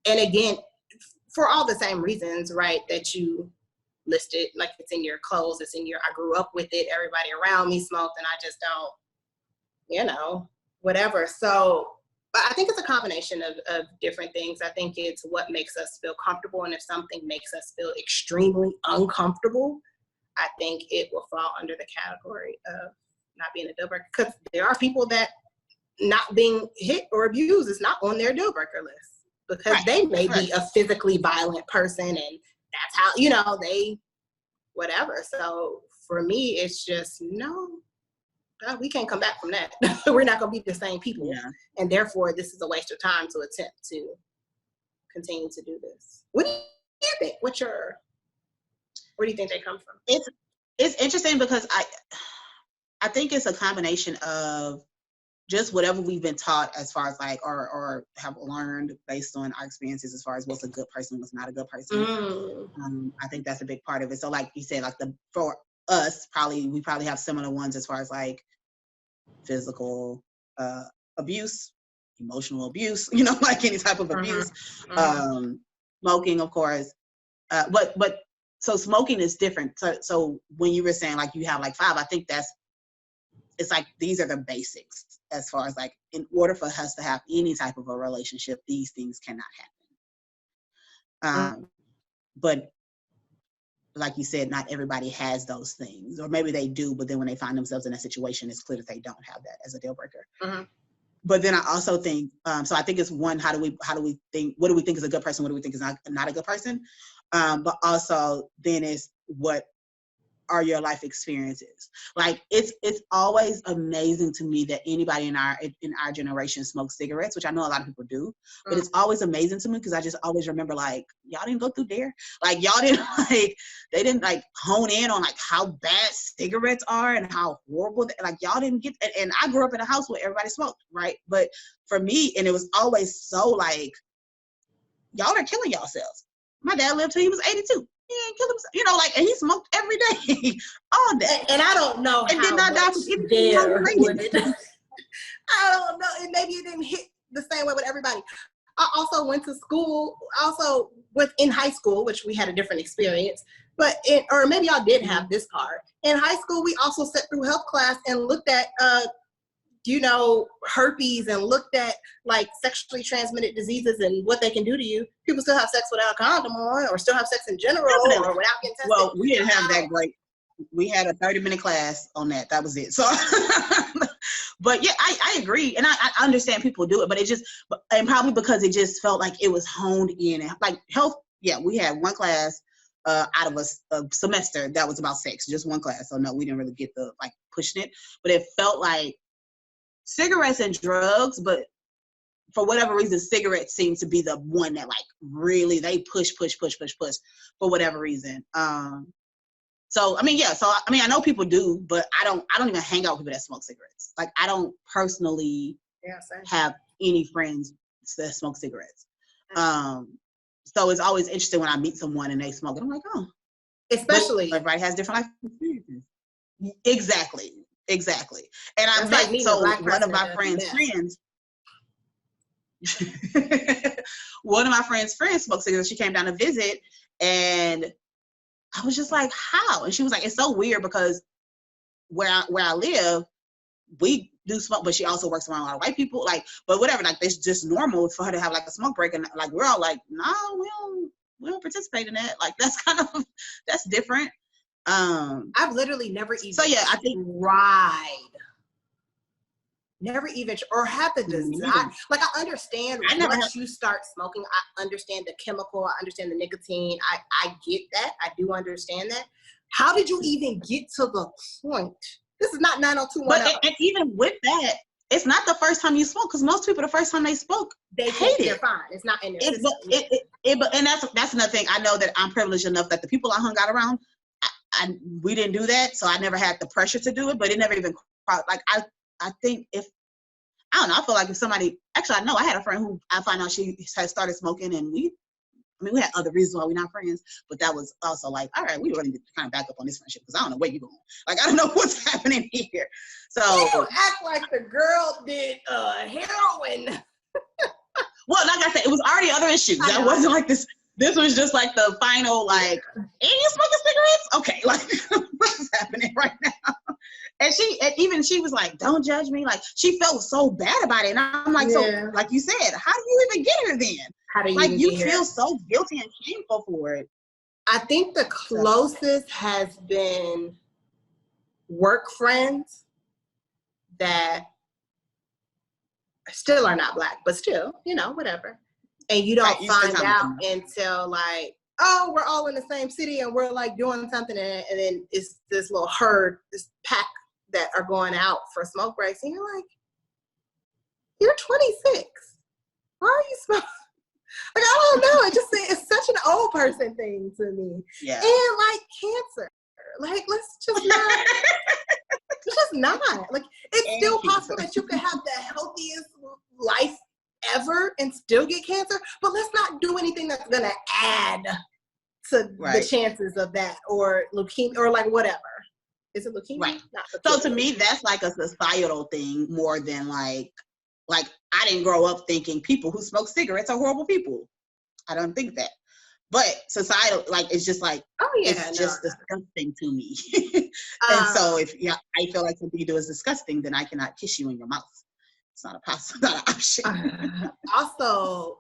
And again, for all the same reasons, right, that you listed, like it's in your clothes, I grew up with it, everybody around me smoked, and I just don't, whatever. So, but I think it's a combination of different things. I think it's what makes us feel comfortable, and if something makes us feel extremely uncomfortable, I think it will fall under the category of not being a deal breaker. Because there are people that not being hit or abused is not on their deal breaker list, because they may be a physically violent person, and that's how, they, whatever. So for me, it's just, no, we can't come back from that. We're not going to be the same people. Yeah. And therefore, this is a waste of time to attempt to continue to do this. What do you think? Where do you think they come from? It's interesting because I think it's a combination of just whatever we've been taught as far as like, or have learned based on our experiences as far as what's a good person, what's not a good person. I think that's a big part of it. So like you said, like for us, we probably have similar ones as far as like physical abuse, emotional abuse, like any type of abuse, smoking, of course. But so smoking is different. So when you were saying like you have like 5, I think it's like these are the basics as far as like, in order for us to have any type of a relationship, these things cannot happen. But like you said, not everybody has those things, or maybe they do, but then when they find themselves in a situation, it's clear that they don't have that as a deal breaker. But then I also think, so I think it's one, how do we think, what do we think is a good person? What do we think is not a good person? But also then is, what are your life experiences? Like it's always amazing to me that anybody in our generation smokes cigarettes, which I know a lot of people do, but it's always amazing to me because I just always remember like, y'all didn't go through there. Like y'all didn't they didn't like hone in on like how bad cigarettes are and how horrible, like y'all didn't get, and I grew up in a house where everybody smoked, right? But for me, and it was always so like, y'all are killing yourselves. My dad lived till he was 82. He ain't killed himself, like, and he smoked every day, all day. And I don't know and how did not die from anything. I don't know, and maybe it didn't hit the same way with everybody. I also went to school, in high school, which we had a different experience, or maybe y'all did have this part. In high school, we also sat through health class and looked at herpes, and looked at like sexually transmitted diseases and what they can do to you. People still have sex without a condom on, or still have sex in general, or without getting tested. Well, we didn't have that great. We had a 30-minute class on that. That was it. So, but yeah, I agree. And I understand people do it, but it just, and probably because it just felt like it was honed in. And like health, yeah, we had one class out of a semester that was about sex, just one class. So no, we didn't really get the like pushing it, but it felt like cigarettes and drugs, but for whatever reason, cigarettes seem to be the one that like really they push for whatever reason. So I mean, yeah. So I mean, I know people do, but I don't even hang out with people that smoke cigarettes. Like I don't personally have any friends that smoke cigarettes. So So it's always interesting when I meet someone and they smoke. And I'm like, oh. Especially. But everybody has different life experiences. Exactly. And I That's met, like meeting a so black one of person my that friends' does friends, one of my friends' friends smoked cigarettes. She came down to visit, and I was just like, how? And she was like, it's so weird because where I live, we do smoke, but she also works around a lot of white people, like, but whatever, like, it's just normal for her to have like a smoke break, and like we're all like, no, we don't participate in that. Like, that's kind of, that's different. I've literally never even I think never even, or have the desire. Like, I understand once you start smoking, I understand the chemical, I understand the nicotine, I get that, I do understand that. How did you even get to the point? This is not 90210. But and even with that, it's not the first time you smoke, because most people, the first time they smoke, they hate it. They're fine. It's not in their system. And that's another thing. I know that I'm privileged enough that the people I hung out around, we didn't do that, so I never had the pressure to do it. But it never even, like, I think if, I don't know, I feel like if somebody, actually I know I had a friend who I found out she had started smoking, and we had other reasons why we're not friends, but that was also like, all right, we really need to kind of back up on this friendship, because I don't know where you're going. Like, I don't know what's happening here. So you act like the girl did heroin. Well, like I said, it was already other issues. That wasn't like this. This was just like the final, like, and you smoking cigarettes? Okay, like, what's happening right now? And she was like, don't judge me. Like, she felt so bad about it. And I'm like, so, like you said, how do you even get her then? How do you like, you feel so guilty and shameful for it. I think the closest has been work friends that still are not black, but still, whatever. And you don't find out until like, oh, we're all in the same city and we're like doing something, and then it's this little herd, this pack that are going out for smoke breaks, and you're like, you're 26. Why are you smoking? Like, I don't know. It's such an old person thing to me. Yeah. And like cancer. Like, let's just not. It's just not. Like, it's still possible that you could have the healthiest life ever and still get cancer, but let's not do anything that's gonna add to the chances of that, or leukemia, or like whatever. Is it leukemia? Right. Not so to me, that's like a societal thing more than like I didn't grow up thinking people who smoke cigarettes are horrible people. I don't think that. But societal, like, it's just like, it's just disgusting to me. And so if I feel like something you do is disgusting, then I cannot kiss you in your mouth. It's not not an option. Also,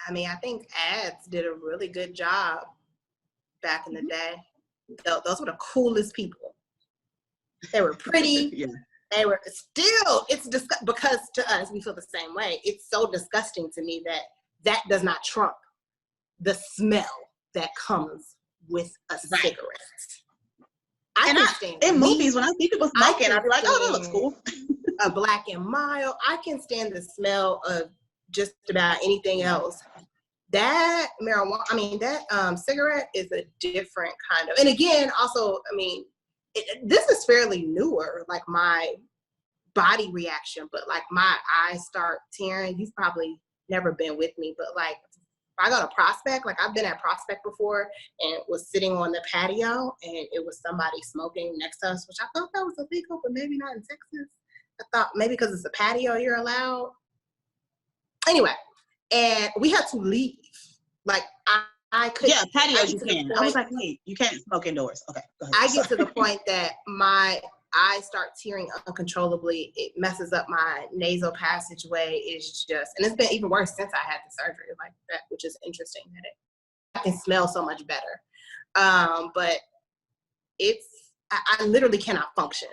I think ads did a really good job back in the day. Those were the coolest people. They were pretty. They were still, it's because to us, we feel the same way. It's so disgusting to me that does not trump the smell that comes with a cigarette. In movies, when I see people smoking, I'll be like, oh, that looks cool. A Black and Mild. I can stand the smell of just about anything else. That marijuana, that cigarette is a different kind of, and again, also, this is fairly newer, like my body reaction, but like my eyes start tearing. You've probably never been with me, but like I go to Prospect, like I've been at Prospect before and was sitting on the patio and it was somebody smoking next to us, which I thought that was illegal, but maybe not in Texas. I thought maybe because it's a patio you're allowed. Anyway, and we had to leave. Like I couldn't. Yeah, patios you can. I was like, wait, you can't smoke indoors. Okay, go ahead. I get to the point that my eyes start tearing uncontrollably. It messes up my nasal passageway. It's just, and it's been even worse since I had the surgery, like that, which is interesting that I can smell so much better. But I literally cannot function.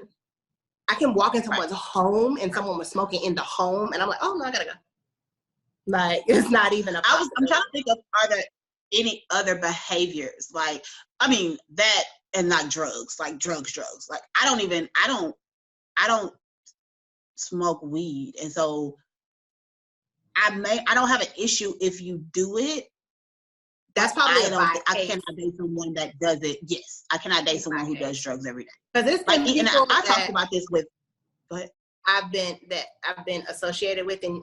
I can walk in someone's home and someone was smoking in the home, and I'm like, oh no, I gotta go. Like, it's not even a possibility. I'm trying to think of, are there any other behaviors? Like, that and not drugs, like drugs. Like, I don't smoke weed. And so I don't have an issue if you do it. That's probably I cannot date someone that does it. Yes, I cannot date someone who does drugs every day. Because it's like, and I talked about this with, go ahead. I've been associated with, and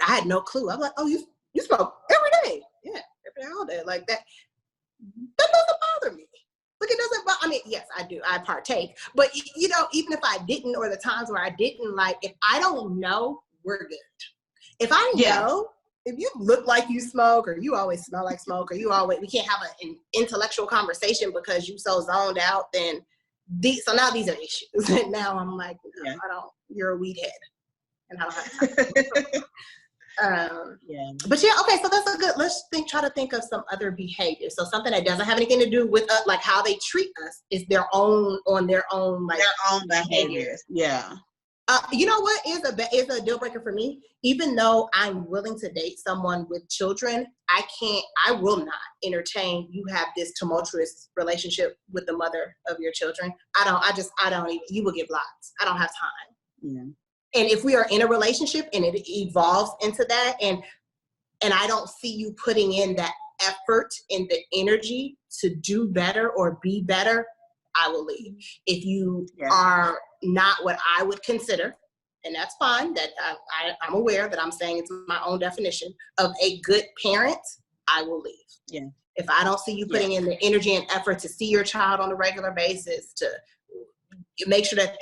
I had no clue. I'm like, oh, you You smoke every day. Yeah, every day, all day. Like that doesn't bother me. Like it doesn't bother, I mean, yes, I do. I partake. But, you know, even if I didn't, or the times where I didn't, like, if I don't know, we're good. If I know, if you look like you smoke, or you always smell like smoke, or we can't have an intellectual conversation because you so zoned out, then so now these are issues. And now I'm like, no, you're a weed head. And I don't have time. But yeah, okay, so that's a good, try to think of some other behaviors. So something that doesn't have anything to do with like how they treat us is their own like their own behaviors. Yeah. You know what is a deal breaker for me? Even though I'm willing to date someone with children, I will not entertain you have this tumultuous relationship with the mother of your children. I don't even, you will get blocked. I don't have time. Yeah. And if we are in a relationship and it evolves into that, and I don't see you putting in that effort and the energy to do better or be better, I will leave. If you are not what I would consider, and that's fine, that I'm aware that I'm saying it's my own definition of a good parent, I will leave. Yeah. If I don't see you putting in the energy and effort to see your child on a regular basis, to make sure that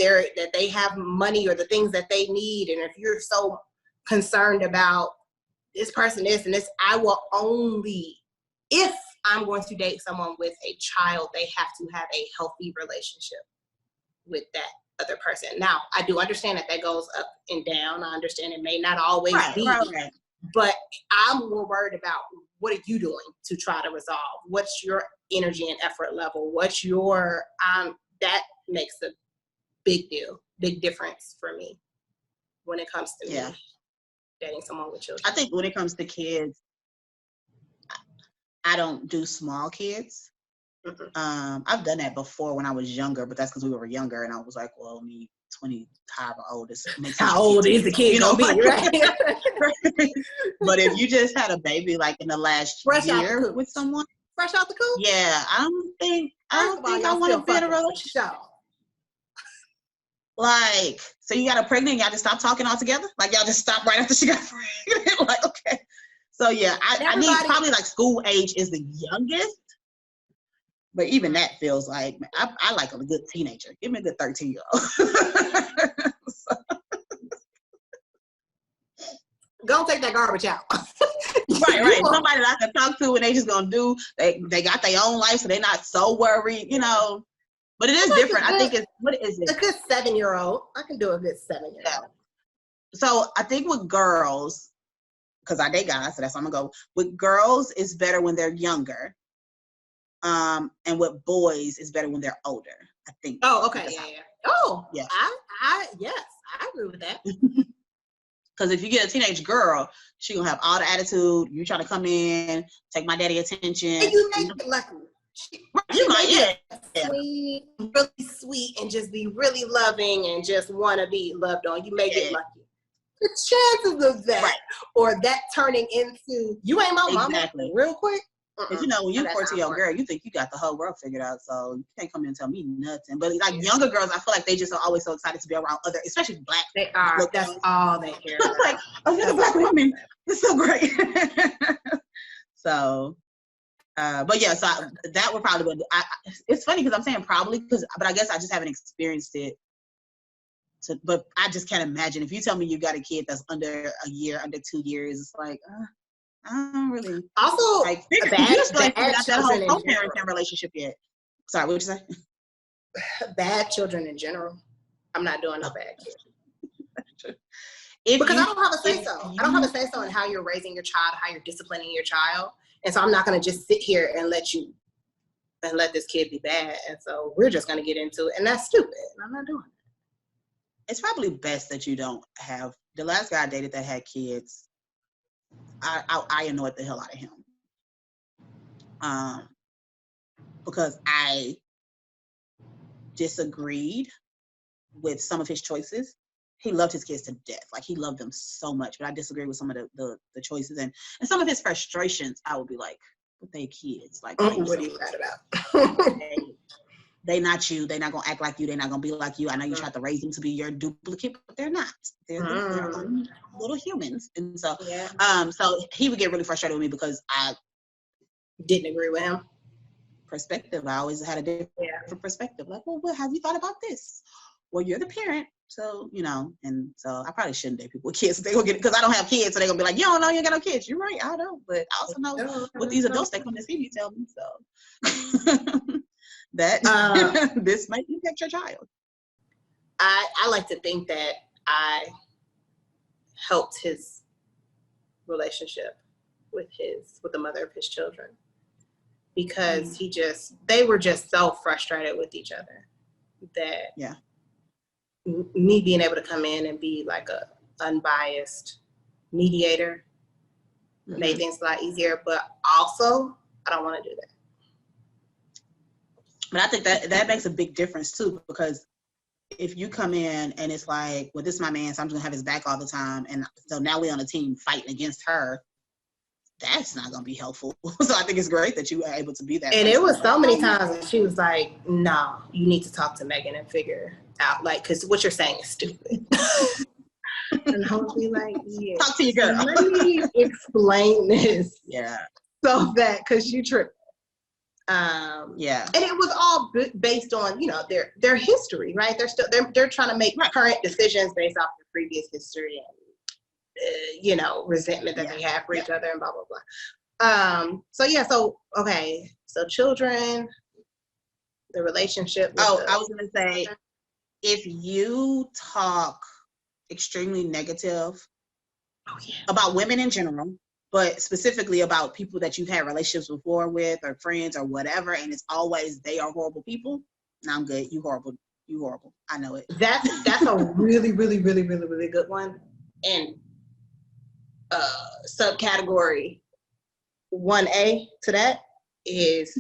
they have money or the things that they need, and if you're so concerned about this person, this and this, I will only, if I'm going to date someone with a child, they have to have a healthy relationship with that other person. Now, I do understand that goes up and down. I understand it may not always be, but I'm more worried about what are you doing to try to resolve? What's your energy and effort level? What's your, that makes a big difference for me when it comes to me dating someone with children. I think when it comes to kids, I don't do small kids. Mm-hmm. I've done that before when I was younger, but that's because we were younger, and I was like, well, me 20, however old is how old is the kid? You know, be, right? But if you just had a baby like in the last year with someone, fresh out the coop, I don't think I want to be in a relationship. Like, so you got her pregnant, y'all just stop talking altogether? Like, y'all just stop right after she got pregnant? Like, okay. So yeah, I need probably like school age is the youngest. But even that feels like, I like a good teenager. Give me a good 13-year-old. Go take that garbage out. Right. Somebody that I can talk to and they just gonna do, they got their own life, so they're not so worried, you know. But it is different. I think it's, what is it? A good 7-year-old. I can do a good 7-year-old. Yeah. So I think with girls, because I date guys, so that's how I'm gonna go. With girls, it's better when they're younger. And with boys, it's better when they're older, I think. Oh, okay. Yeah. Oh, yeah. Yes, I agree with that. Because if you get a teenage girl, she gonna have all the attitude. You trying to come in, take my daddy attention. And you make it like you might, sweet, really sweet, and just be really loving and just want to be loved on. You may get lucky. The chances of that, or that turning into you ain't my mama, real quick. Because you know, when you're 14-year-old girl, you think you got the whole world figured out, so you can't come in and tell me nothing. But like younger girls, I feel like they just are always so excited to be around other, especially black. They are. That's all they care about. Like another black woman. It's so great. So, but yeah, so that would probably. It's funny because I'm saying probably but I guess I just haven't experienced it. But I just can't imagine if you tell me you got a kid that's under a year, under 2 years. It's like. I don't really. Also, like that whole co-parenting relationship yet. Sorry, what did you say? Bad children in general. I'm not doing no bad kids. Because I don't have a say-so. I don't have a say-so in how you're raising your child, how you're disciplining your child. And so I'm not going to just sit here and let this kid be bad. And so we're just going to get into it. And that's stupid. And I'm not doing it. It's probably best that you don't have. The last guy I dated that had kids, I annoyed the hell out of him. Because I disagreed with some of his choices. He loved his kids to death. Like, he loved them so much, but I disagree with some of the choices and some of his frustrations. I would be like, but they kids. Like, what are you mad about? they not you. They're not gonna act like you. They're not gonna be like you. I know you tried to raise them to be your duplicate, but they're not. They're their own little humans. And so, so he would get really frustrated with me because I didn't agree with him. Perspective. I always had a different perspective. Like, well, what have you thought about this? Well, you're the parent, so you know. And so I probably shouldn't date people with kids. They gonna get because I don't have kids, so they're gonna be like, you don't know, you ain't got no kids. You're right, I don't. But I also know what these adults they come to see me tell me. So that this might impact your child. I like to think that I helped his relationship with the mother of his children, because they were just so frustrated with each other that me being able to come in and be like a unbiased mediator made things a lot easier. But also, I don't want to do that. But I think that makes a big difference too, because if you come in and it's like, well, this is my man, so I'm just gonna have his back all the time, and so now we're on a team fighting against her, that's not gonna be helpful. So I think it's great that you were able to be that. And it was so many times that she was like, no, you need to talk to Megan and figure out, like, because what you're saying is stupid. And I would be like, yeah, talk to your girl. Let me explain this. Yeah. So that, because you tripped. And it was all based on, you know, their history, right? They're trying to make current decisions based off their previous history and you know, resentment that they have for each other and blah blah blah. So children, the relationship. I was gonna say, if you talk extremely negative about women in general, but specifically about people that you've had relationships before with or friends or whatever, and it's always they are horrible people, no, I'm good. You horrible. I know it. That's a really, really, really, really, really good one. And subcategory 1A to that is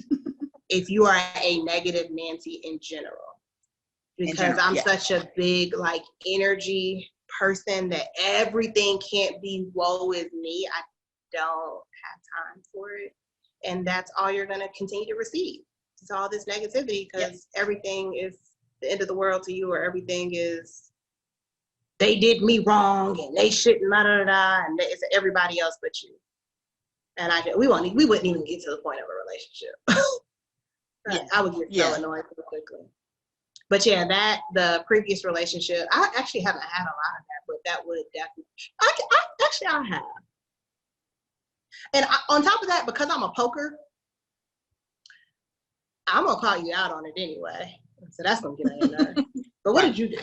if you are a negative Nancy in general. Because I'm such a big like energy person that everything can't be woe is me. I don't have time for it. And that's all you're going to continue to receive. It's all this negativity because everything is the end of the world to you, or everything is they did me wrong and they shouldn't, and it's everybody else but you. And we wouldn't even get to the point of a relationship. I would get so annoyed so quickly. But the previous relationship, I actually haven't had a lot of that, but that would definitely, I have. And on top of that, because I'm a poker, I'm going to call you out on it anyway. So that's going to get on your nerve. But what did you do?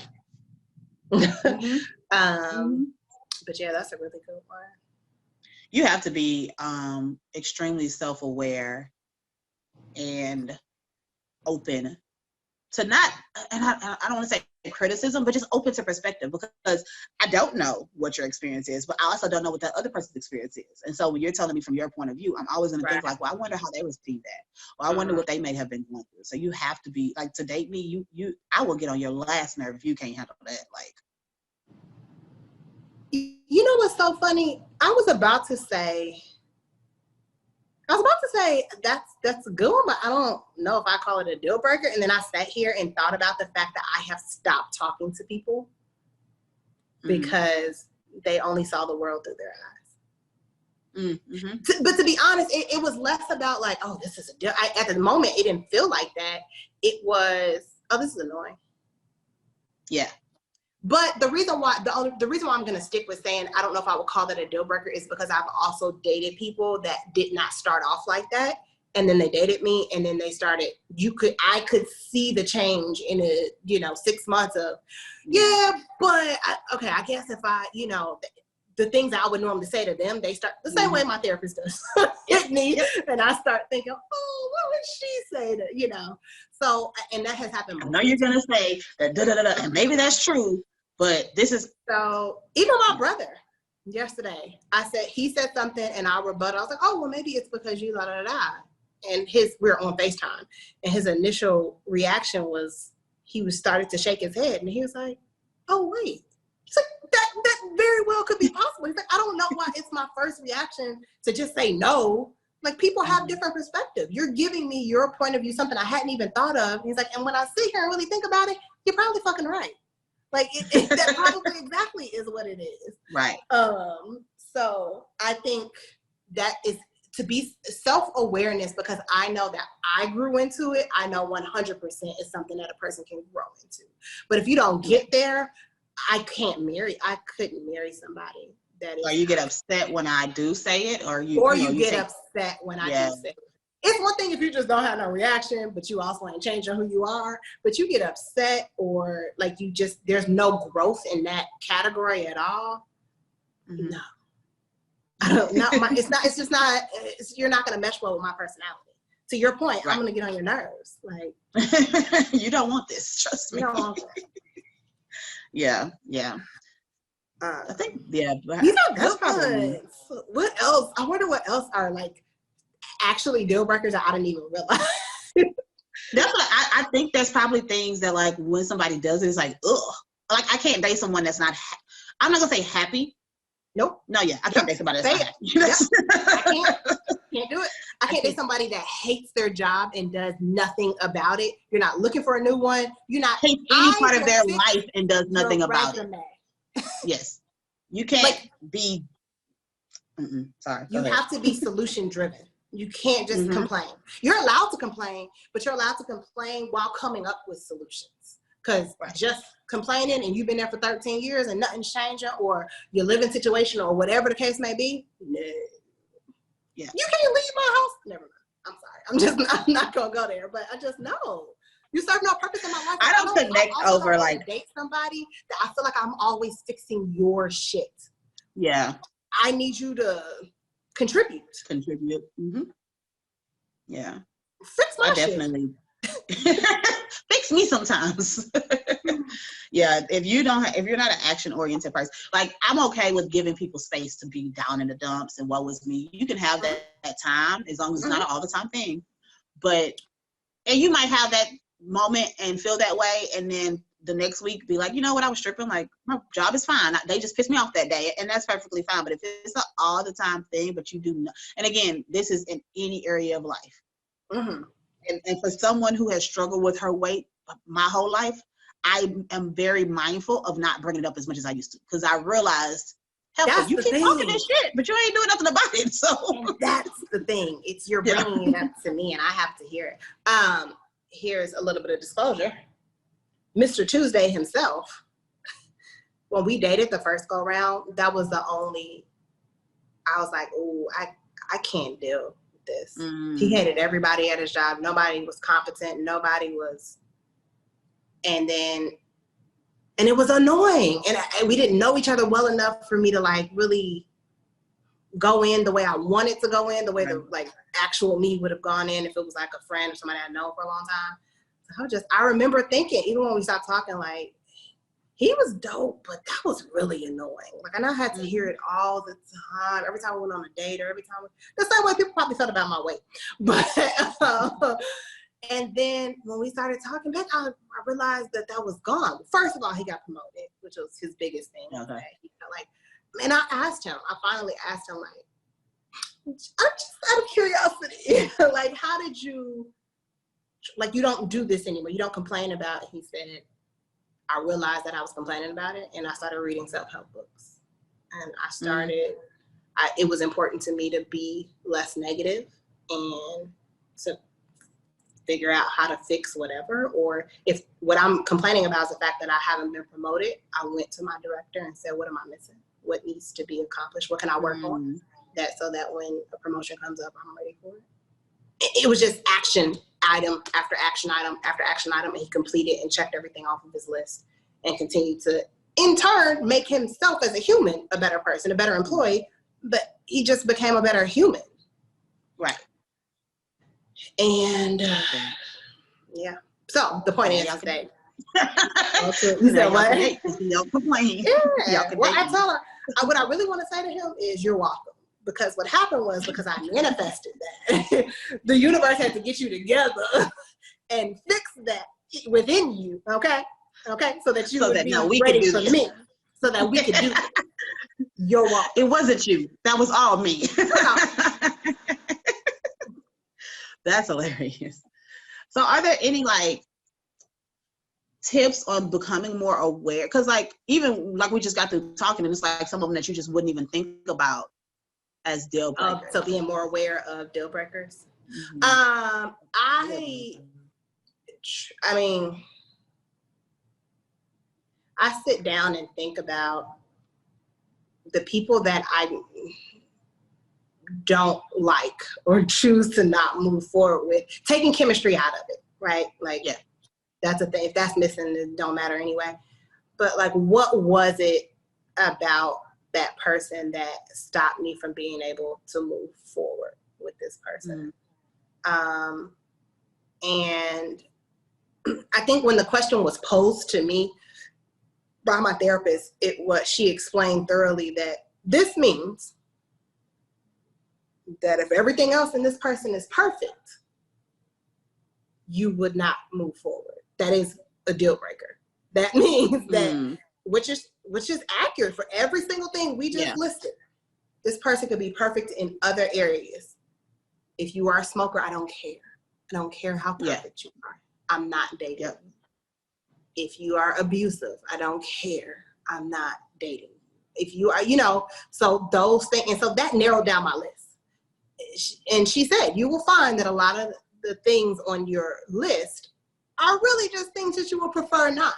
But that's a really good one. You have to be extremely self-aware and open to not, and I don't want to say criticism, but just open to perspective, because I don't know what your experience is, but I also don't know what that other person's experience is. And so when you're telling me from your point of view, I'm always going to think like, well, I wonder how they receive that. Or I wonder what they may have been going through. So you have to be like, to date me, I will get on your last nerve if you can't handle that. Like, you know what's so funny? I was about to say that's a good one, but I don't know if I call it a deal breaker. And then I sat here and thought about the fact that I have stopped talking to people because they only saw the world through their eyes. But to be honest, it was less about like, oh, this is a deal. At the moment, it didn't feel like that. It was, oh, this is annoying. Yeah. But the reason why I'm going to stick with saying I don't know if I would call that a deal breaker is because I've also dated people that did not start off like that, and then they dated me, and then they started. I could see the change in 6 months of, but I guess if I, the things that I would normally say to them, they start the same way my therapist does hit me, and I start thinking, oh, what would she say to, So, and that has happened. I know you're gonna say that, and maybe that's true. But this is so. Even my brother yesterday, he said something, and I rebutted. I was like, "Oh, well, maybe it's because you And we're on FaceTime, and his initial reaction was he was started to shake his head, and he was like, "Oh, wait." He's like, "That very well could be possible." He's like, "I don't know why it's my first reaction to just say no Like, people have different perspectives. You're giving me your point of view, something I hadn't even thought of. And he's like, and when I sit here and really think about it, you're probably fucking right. Like, that probably exactly is what it is. Right. So I think that is to be self-awareness, because I know that I grew into it. I know 100% is something that a person can grow into. But if you don't get there, I couldn't marry somebody that is. Or you get upset when I do say it, or you get upset when I do say it. It's one thing if you just don't have no reaction, but you also ain't changing who you are, but you get upset, or like there's no growth in that category at all. Mm-hmm. No. You're not going to mesh well with my personality. To your point, right. I'm going to get on your nerves. Like, you don't want this. Trust me. You don't want this. Yeah. I think, these are good ones. What else? I wonder what else are like actually deal breakers that I didn't even realize. That's what I think. There's probably things that, like, when somebody does it, it's like, ugh. Like, I can't date someone that's not. I'm not gonna say happy. Nope. No, yeah, I can't date somebody that's not happy. I can't do it. I can't date somebody that hates their job and does nothing about it. You're not looking for a new one. You're not hates any part of their life and does nothing about it. Yes, you can't be. Sorry. You have to be solution driven. You can't just complain. You're allowed to complain, but you're allowed to complain while coming up with solutions. Because just complaining and you've been there for 13 years and nothing's changing, or your living situation, or whatever the case may be, no. Yeah. You can't leave my house. Never mind. I'm sorry. I'm not gonna go there. But I just know you serve no purpose in my life. I don't connect over like date somebody that I feel like I'm always fixing your shit. Yeah. I need you to contribute. Mm-hmm. Yeah. Fix my shit. Definitely. Fix me sometimes. Yeah. If you're not an action oriented person, like, I'm okay with giving people space to be down in the dumps and what was me. You can have that time, as long as it's not an all the time thing. And you might have that moment and feel that way, and then the next week be like, you know what, I was stripping, like, my job is fine. They just pissed me off that day, and that's perfectly fine. But if it's an all the time thing, but you do not, and again, this is in any area of life. Mm-hmm. And for someone who has struggled with her weight my whole life, I am very mindful of not bringing it up as much as I used to, because I realized, hell, you keep talking this shit, but you ain't doing nothing about it. So that's the thing. It's you're bringing it up to me, and I have to hear it. Here's a little bit of disclosure. Mr. Tuesday himself, when we dated the first go round, that was the only, I was like, oh, I can't deal with this. He hated everybody at his job. Nobody was competent. Nobody was, and it was annoying. And we didn't know each other well enough for me to like really go in the way I wanted to go in, the way the like actual me would have gone in if it was like a friend or somebody I'd known for a long time. I remember thinking, even when we stopped talking, like, he was dope, but that was really annoying. Like, and I had to hear it all the time, every time we went on a date, or every time, the same way people probably felt about my weight. But, and then when we started talking back, I realized that was gone. First of all, he got promoted, which was his biggest thing. Okay. He felt like, and I finally asked him, like, just out of curiosity, like, how did you, like, you don't do this anymore, you don't complain about it. He said, I realized that I was complaining about it, and I started reading self-help books. And I started, it was important to me to be less negative and to figure out how to fix whatever, or if what I'm complaining about is the fact that I haven't been promoted, I went to my director and said, what am I missing? What needs to be accomplished? What can I work on? So that when a promotion comes up, I'm ready for it. It was just action item after action item after action item, and he completed and checked everything off of his list and continued to, in turn, make himself as a human a better person, a better employee, but he just became a better human. Right. And yeah. So the point is today. You said what? Don't complain. Yeah. Well, I told her, what I really want to say to him is, you're welcome. Because what happened was, because I manifested that, the universe had to get you together and fix that within you, okay? Okay, so that you would be ready for me, so that we could do it. You're welcome. It wasn't you. That was all me. That's hilarious. So are there any like tips on becoming more aware? Because like even like we just got through talking, and it's like some of them that you just wouldn't even think about as deal breakers. So being more aware of deal breakers. Mm-hmm. I mean, I sit down and think about the people that I don't like or choose to not move forward with, taking chemistry out of it, right? Like, yeah, that's a thing. If that's missing, it don't matter anyway. But like, what was it about that person that stopped me from being able to move forward with this person? Mm-hmm. And I think when the question was posed to me by my therapist, she explained thoroughly that this means that if everything else in this person is perfect, you would not move forward. That is a deal breaker. That means that, which is accurate for every single thing we just listed. This person could be perfect in other areas. If you are a smoker, I don't care. I don't care how perfect you are. I'm not dating you. If you are abusive, I don't care. I'm not dating you. If you are, so those things, and so that narrowed down my list. And she said, you will find that a lot of the things on your list are really just things that you would prefer not.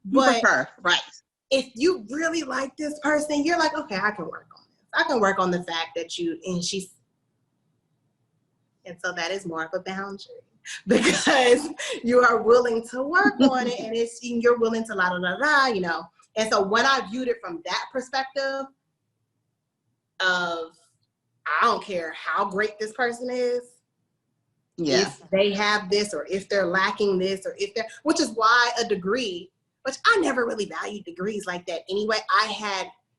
But right. If you really like this person, you're like, okay, I can work on this. I can work on the fact that and so that is more of a boundary because you are willing to work on it, and you're willing to And so when I viewed it from that perspective of, I don't care how great this person is, if they have this or if they're lacking this or which is why a degree, which I never really valued degrees like that anyway.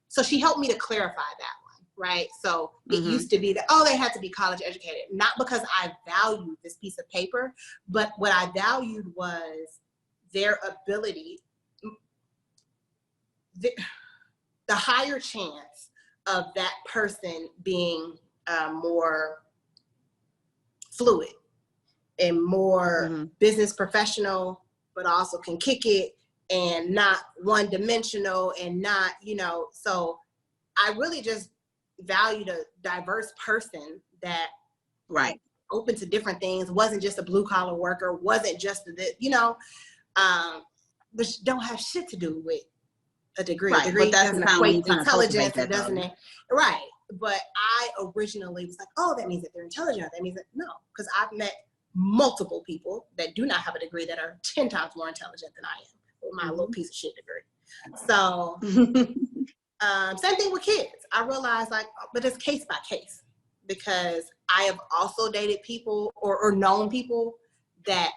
So she helped me to clarify that one, right? So it used to be that, they had to be college educated, not because I valued this piece of paper, but what I valued was their ability, the higher chance of that person being more fluid and more business professional, but also can kick it and not one dimensional and not, so I really just valued a diverse person that open to different things, wasn't just a blue collar worker, wasn't just which don't have shit to do with a degree. Right, a degree but that's doesn't the time when you equate intelligence. It doesn't, though. Right. But I originally was like, that means that they're intelligent. That means that no, because I've met multiple people that do not have a degree that are 10 times more intelligent than I am with my little piece of shit degree. So same thing with kids. I realized but it's case by case, because I have also dated people or known people that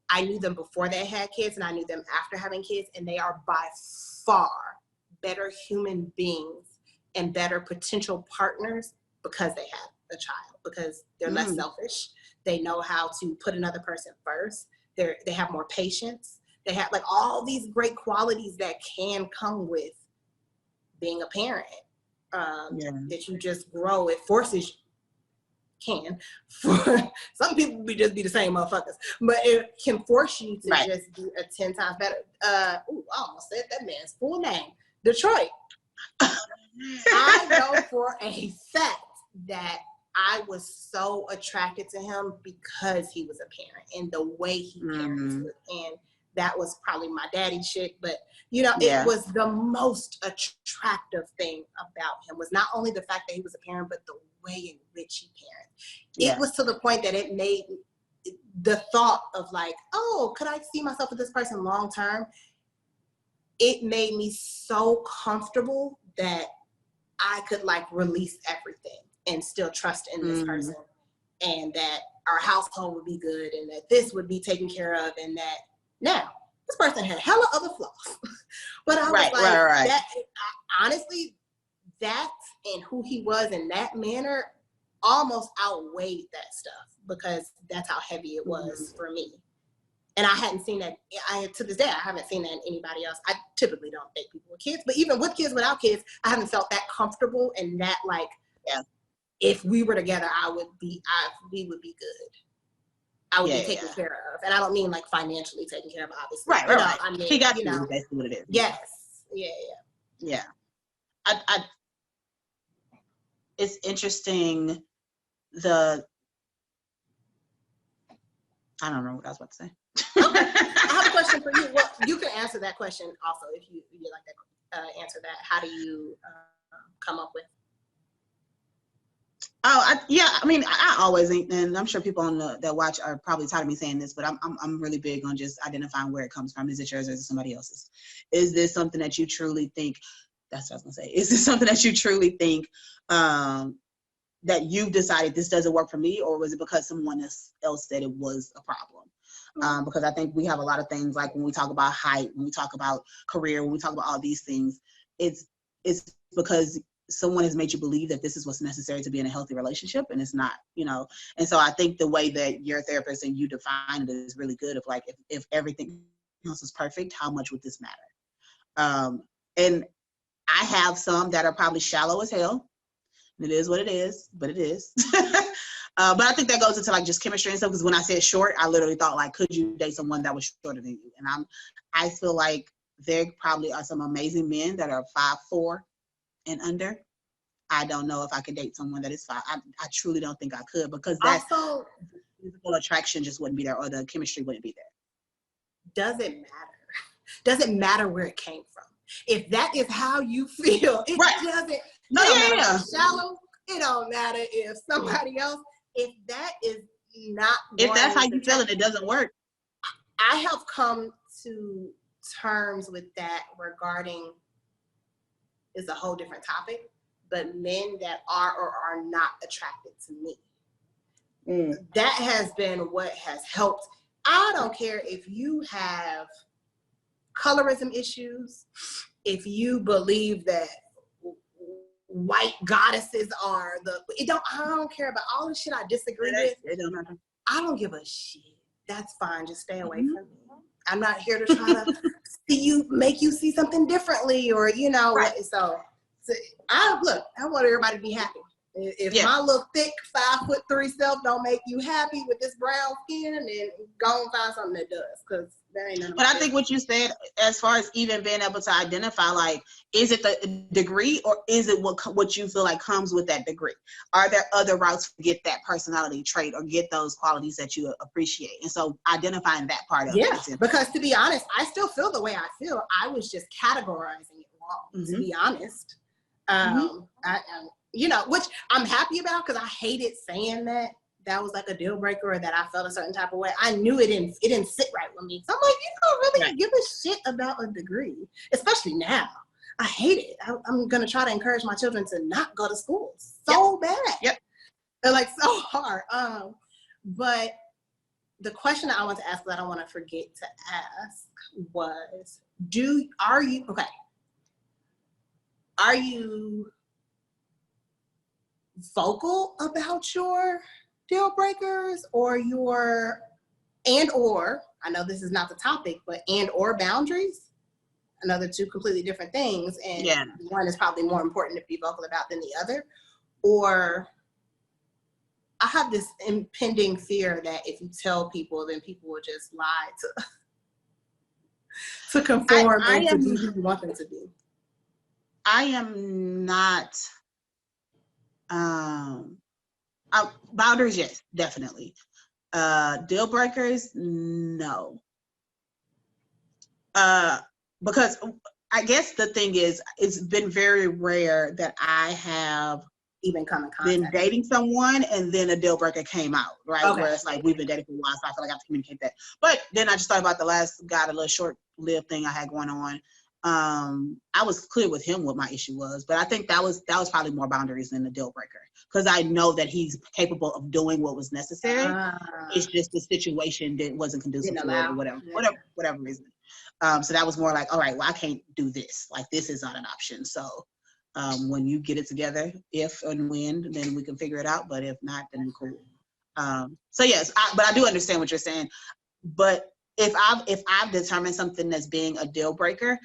I knew them before they had kids and I knew them after having kids, and they are by far better human beings and better potential partners because they have a child, because they're less selfish. They know how to put another person first. They have more patience. They have all these great qualities that can come with being a parent, that you just grow. It forces for some people just be the same motherfuckers, but it can force you to just be a 10 times better. I almost said that man's full name. Detroit. I know for a fact that I was so attracted to him because he was a parent and the way he parented. And that was probably my daddy shit, but it was the most attractive thing about him, was not only the fact that he was a parent, but the way in which he parented. It was to the point that it made the thought of could I see myself with this person long term? It made me so comfortable that I could release everything and still trust in this person, and that our household would be good, and that this would be taken care of, and that now this person had hella other flaws. But I was that honestly, that and who he was in that manner almost outweighed that stuff, because that's how heavy it was for me. And I hadn't seen that. To this day, I haven't seen that in anybody else. I typically don't date people with kids, but even with kids, without kids, I haven't felt that comfortable and that if we were together, we would be good. I would be taken care of. And I don't mean like financially taken care of, obviously. Right. I mean, he got you. That's basically what it is. Yes. Yeah. It's interesting. I don't know what I was about to say. Okay. I have a question for you. Well, you can answer that question also if you like that. Answer that. How do you come up with? I mean, I always, and I'm sure people that watch are probably tired of me saying this, but I'm really big on just identifying where it comes from. Is it yours or is it somebody else's? Is this something that you truly think? That's what I was gonna say. Is this something that you truly think that you've decided this doesn't work for me, or was it because someone else said it was a problem? Because I think we have a lot of things, like when we talk about height, when we talk about career, when we talk about all these things, it's because someone has made you believe that this is what's necessary to be in a healthy relationship, and it's not, And so I think the way that your therapist and you define it is really good. Of like, if everything else is perfect, how much would this matter? And I have some that are probably shallow as hell. It is what it is, but it is. But I think that goes into like just chemistry and stuff. Because when I said short, I literally thought like, could you date someone that was shorter than you? And I feel like there probably are some amazing men that are 5'4" and under. I don't know if I could date someone that is 5. I truly don't think I could, because that physical attraction just wouldn't be there, or the chemistry wouldn't be there. Doesn't matter. Doesn't matter where it came from. If that is how you feel, it doesn't. No, matter shallow. It don't matter if somebody else. If that is not. If that's how you feel it doesn't work. I have come to terms with that regarding. Is a whole different topic, but men that are or are not attracted to me. That has been what has helped. I don't care if you have colorism issues, if you believe that white goddesses are I don't care about all the shit I disagree with. It don't matter. I don't give a shit. That's fine. Just stay away from me. I'm not here to try to make you see something differently, or Right. So I want everybody to be happy. If my little thick 5'3" self don't make you happy with this brown skin, then go and find something that does, because that ain't nothing. But I think what you said, as far as even being able to identify, like, is it the degree, or is it what you feel like comes with that degree? Are there other routes to get that personality trait or get those qualities that you appreciate? And so identifying that part of it. Yeah, because to be honest, I still feel the way I feel. I was just categorizing it wrong, to be honest. Which I'm happy about, because I hated saying that was like a deal breaker, or that I felt a certain type of way. I knew it didn't sit right with me. So I'm like, you don't really give a shit about a degree, especially now. I hate it. I'm going to try to encourage my children to not go to school so bad. Yep. They're like so hard. But the question that I want to ask, that I don't want to forget to ask, was, are you vocal about your deal breakers, or I know this is not the topic, but or boundaries? Another two completely different things, and one is probably more important to be vocal about than the other. Or I have this impending fear that if you tell people, then people will just lie to conform and to be who you want them to be. I am not. Boundaries, yes, definitely. Deal breakers, no. Because I guess the thing is, it's been very rare that I have even come in contact. Been dating someone and then a deal breaker came out, right? Okay. Where it's like, we've been dating for a while, so I feel like I have to communicate that. But then I just thought about the last guy, the little short-lived thing I had going on. I was clear with him what my issue was, but I think that was probably more boundaries than the deal breaker, because I know that he's capable of doing what was necessary. It's just the situation that wasn't conducive to it, or whatever reason. So that was more like, all right, well, I can't do this. Like, this is not an option. So when you get it together, if and when, then we can figure it out. But if not, then cool. So yes, but I do understand what you're saying. But if I've determined something as being a deal breaker,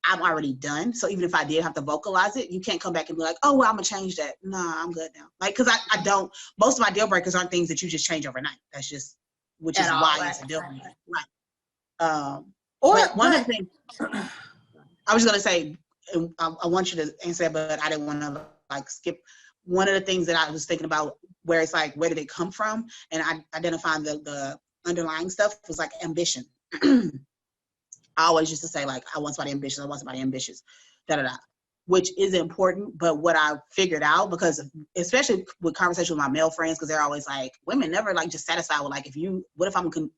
I'm already done. So even if I did have to vocalize it, you can't come back and be like, oh, well, I'm gonna change that. No, I'm good now. Like, because I don't, most of my deal breakers aren't things that you just change overnight. That's just which is At all, why right. it's a deal breaker. Right. But one of the things I was going to say, I want you to answer that, but I didn't want to like skip. One of the things that I was thinking about, where it's like, where did it come from? And I identified the underlying stuff was like ambition. I always used to say, like, I want somebody ambitious, which is important. But what I figured out, because especially with conversations with my male friends, because they're always like, women never like just satisfied with like, what if I'm good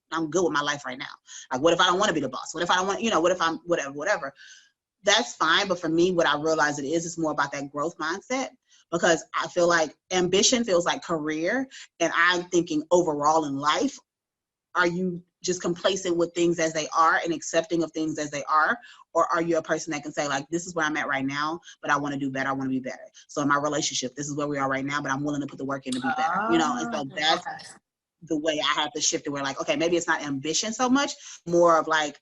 with my life right now? Like, what if I don't want to be the boss? What if I don't want, what if I'm whatever. That's fine. But for me, what I realize it is more about that growth mindset, because I feel like ambition feels like career. And I'm thinking overall in life, are you just complacent with things as they are and accepting of things as they are? Or are you a person that can say, like, this is where I'm at right now, but I want to do better. I want to be better. So in my relationship, this is where we are right now, but I'm willing to put the work in to be better. And so that's the way I have to shift it, where like, okay, maybe it's not ambition so much, more of like,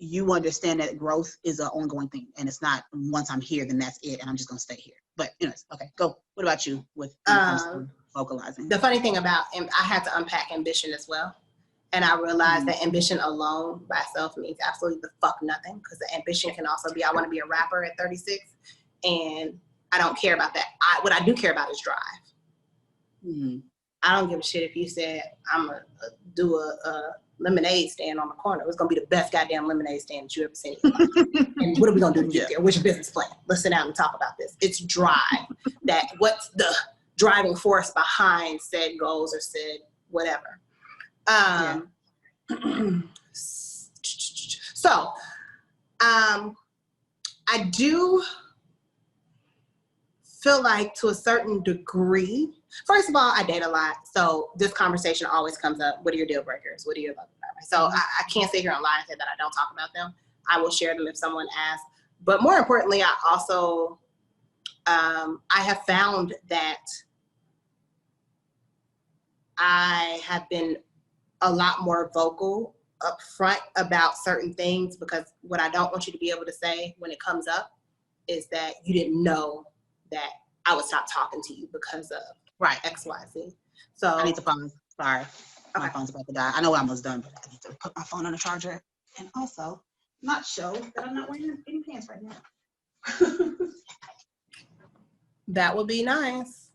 you understand that growth is an ongoing thing, and it's not once I'm here, then that's it, and I'm just gonna stay here. But anyways, okay, go. What about you with vocalizing? The funny thing about, and I had to unpack ambition as well, and I realized that ambition alone by itself means absolutely the fuck nothing, because the ambition can also be, I want to be a rapper at 36, and I don't care about that. What I do care about is drive. I don't give a shit if you said I'm gonna do a lemonade stand on the corner. It's gonna be the best goddamn lemonade stand that you ever seen. And what are we gonna do to get there? What's your business plan? Let's sit down and talk about this. It's drive. What's the driving force behind said goals or said whatever. So I do feel like, to a certain degree, first of all, I date a lot. So this conversation always comes up. What are your deal breakers? What are your love? So I can't sit here and lie and say that I don't talk about them. I will share them if someone asks. But more importantly, I also, I have found that I have been a lot more vocal up front about certain things, because what I don't want you to be able to say when it comes up is that you didn't know that I would stop talking to you because of X, Y, Z. So I need to pause. Sorry. My phone's about to die. I know we're almost done, but I need to put my phone on the charger and also not show that I'm not wearing any pants right now. That would be nice.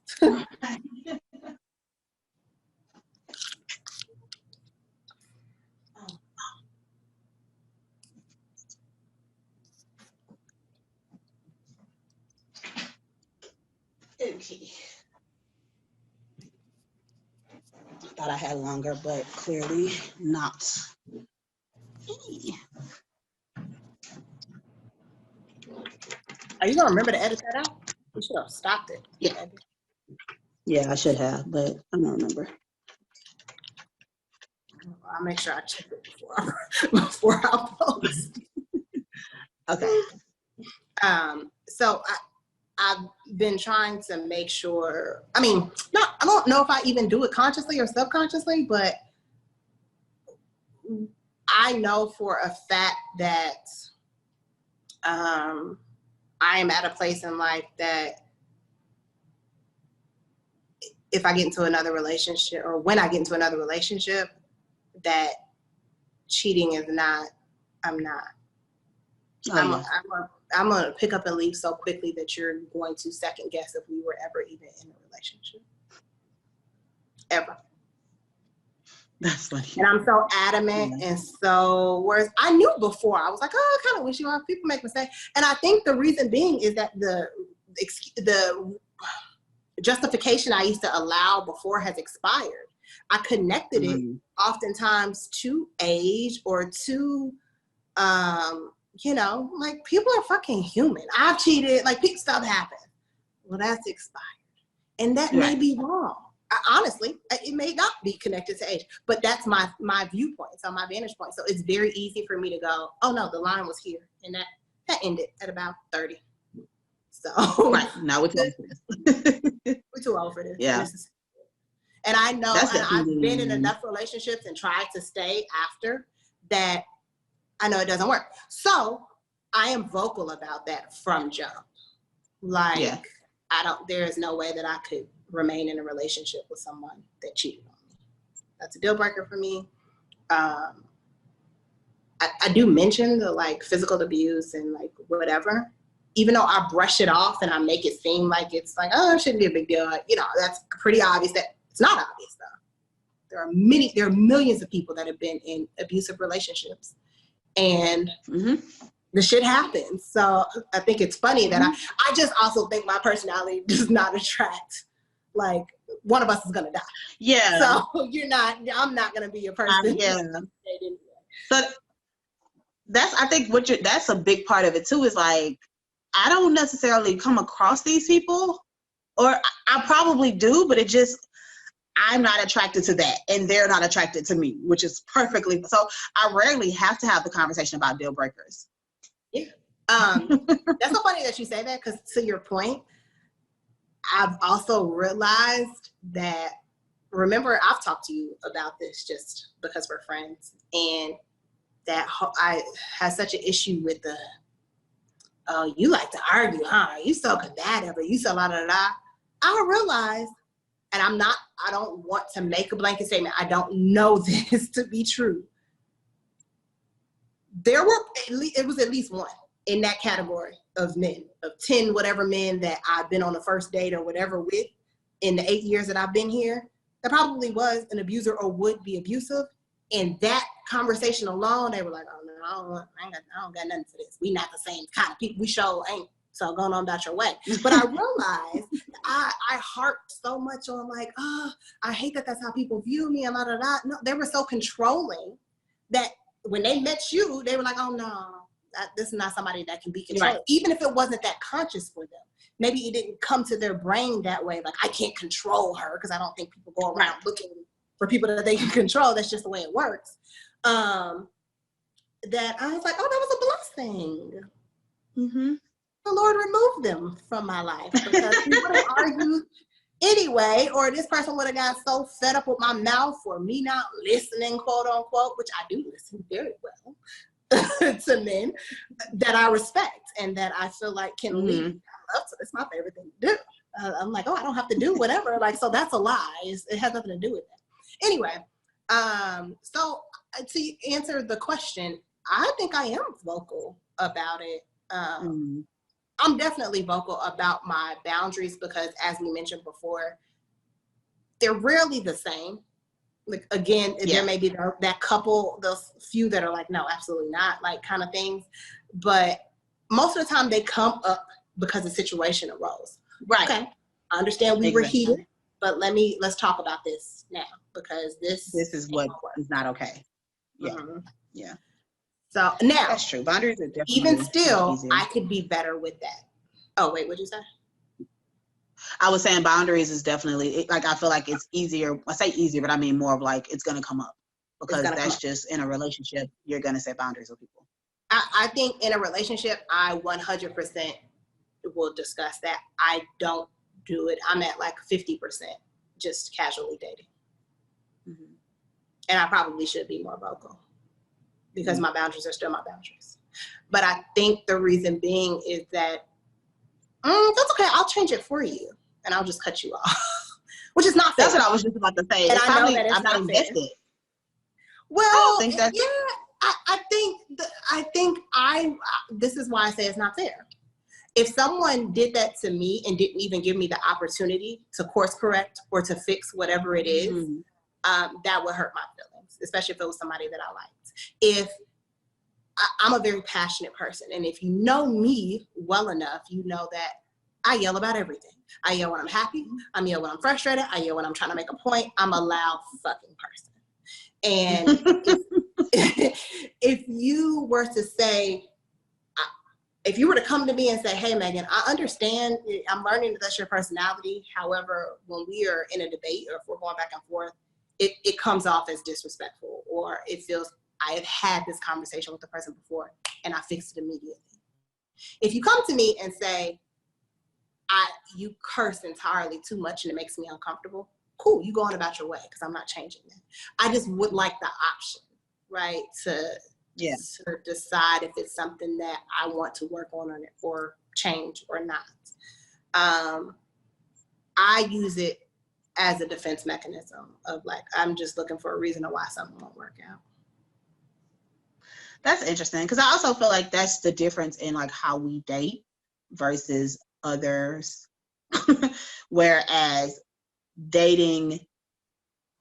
Okay. I thought I had longer, but clearly not. Are you gonna remember to edit that out? You should have stopped it. Yeah. Yeah, I should have, but I don't remember. I'll make sure I check it before I post. Okay. So I've been trying to make sure, I don't know if I even do it consciously or subconsciously, but I know for a fact that I am at a place in life that if I get into another relationship, or when I get into another relationship, that cheating is not, I'm not. I'm gonna pick up and leave so quickly that you're going to second guess if we were ever even in a relationship. Ever. That's funny. And I'm so adamant and so, whereas I knew before, I was like, oh, I kind of wish you people make mistakes. And I think the reason being is that the justification I used to allow before has expired. I connected it oftentimes to age or to, like, people are fucking human. I've cheated, like, stuff happens. Well, that's expired. And that may be wrong. Honestly, it may not be connected to age, but that's my viewpoint, so my vantage point. So it's very easy for me to go, oh no, the line was here, and that ended at about 30. So now we're too old for this. We're too old for this. Yeah. And I know, and I've been in enough relationships and tried to stay after that. I know it doesn't work. So I am vocal about that from jump. Like, there is no way that I could remain in a relationship with someone that cheated on me. That's a deal breaker for me. I do mention the like physical abuse and like whatever, even though I brush it off and I make it seem like it's like, oh, it shouldn't be a big deal. You know, that's pretty obvious that it's not obvious though. There are millions of people that have been in abusive relationships, and the shit happens. So I think it's funny that I just also think my personality does not attract, like, one of us is gonna die. Yeah. So I'm not gonna be a person. Yeah. But I think that's a big part of it too, is like, I don't necessarily come across these people, or I probably do, but I'm not attracted to that, and they're not attracted to me, which is perfectly so. I rarely have to have the conversation about deal breakers. Yeah. That's so funny that you say that, because to your point, I've also realized that, remember, I've talked to you about this just because we're friends, and that I had such an issue with the, oh, you like to argue, huh? You so combative, or you so la da da. I realized, and I don't want to make a blanket statement. I don't know this to be true. It was at least one in that category of men, of 10 whatever men that I've been on a first date or whatever with in the 8 years that I've been here, there probably was an abuser or would be abusive. And that conversation alone, they were like, oh no, I don't got nothing for this. We not the same kind of people. We sure ain't. So going on about your way. But I realized I harped so much on like, oh, I hate that that's how people view me and da da da. No, they were so controlling that when they met you, they were like, oh no, this is not somebody that can be controlled. Right. Even if it wasn't that conscious for them. Maybe it didn't come to their brain that way. Like, I can't control her, because I don't think people go around looking for people that they can control. That's just the way it works. That I was like, oh, that was a blessing. Mm-hmm. The Lord removed them from my life, because we would have argued anyway, or this person would have got so fed up with my mouth or me not listening, quote unquote, which I do listen very well to men that I respect and that I feel like can lead. It's my favorite thing to do. I'm like, oh, I don't have to do whatever. Like, so that's a lie. It has nothing to do with that. Anyway, so to answer the question, I think I am vocal about it. I'm definitely vocal about my boundaries, because as we mentioned before, they're rarely the same. Like, again, there may be that couple, those few that are like, no, absolutely not, like, kind of things. But most of the time they come up because a situation arose. Right. Okay. I understand we were heated, but let's talk about this now, because this is what is not okay. Yeah. Mm-hmm. Yeah. So now, that's true. Boundaries are definitely even still, I could be better with that. Oh, wait, what'd you say? I was saying boundaries is definitely, like, I feel like it's easier. I say easier, but I mean more of like, it's going to come up, because that's just in a relationship, you're going to set boundaries with people. I think in a relationship, I 100% will discuss that. I don't do it. I'm at like 50% just casually dating. Mm-hmm. And I probably should be more vocal, because my boundaries are still my boundaries. But I think the reason being is that, that's okay, I'll change it for you, and I'll just cut you off. Which is not fair. That's what I was just about to say. And I know that it's not invested. Well, I think that's, this is why I say it's not fair. If someone did that to me and didn't even give me the opportunity to course correct or to fix whatever it is, that would hurt my feelings, especially if it was somebody that I liked. I'm a very passionate person, and if you know me well enough, you know that I yell about everything. I yell when I'm happy. I yell when I'm frustrated. I yell when I'm trying to make a point. I'm a loud fucking person. And if you were to say, if you were to come to me and say, hey, Megan, I understand, I'm learning that that's your personality. However, when we are in a debate, or if we're going back and forth, it comes off as disrespectful, or it feels, I have had this conversation with the person before and I fixed it immediately. If you come to me and say, you curse entirely too much and it makes me uncomfortable, cool, you go on about your way, because I'm not changing that. I just would like the option, right, to decide if it's something that I want to work on it or change or not. I use it as a defense mechanism of like, I'm just looking for a reason to why something won't work out. That's interesting, because I also feel like that's the difference in like how we date versus others. Whereas dating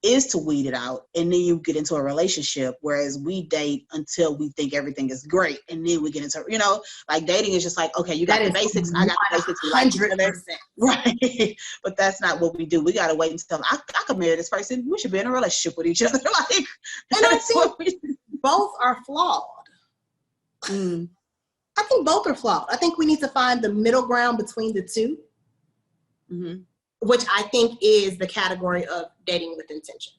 is to weed it out, and then you get into a relationship, whereas we date until we think everything is great, and then we get into, you know, like dating is just like, okay, you got the basics, I got the basics, we like each other. Right. But that's not what we do. We got to wait until I could marry this person, we should be in a relationship with each other. Like, and I think both are flawed. I think both are flawed. I think we need to find the middle ground between the two, which I think is the category of dating with intention.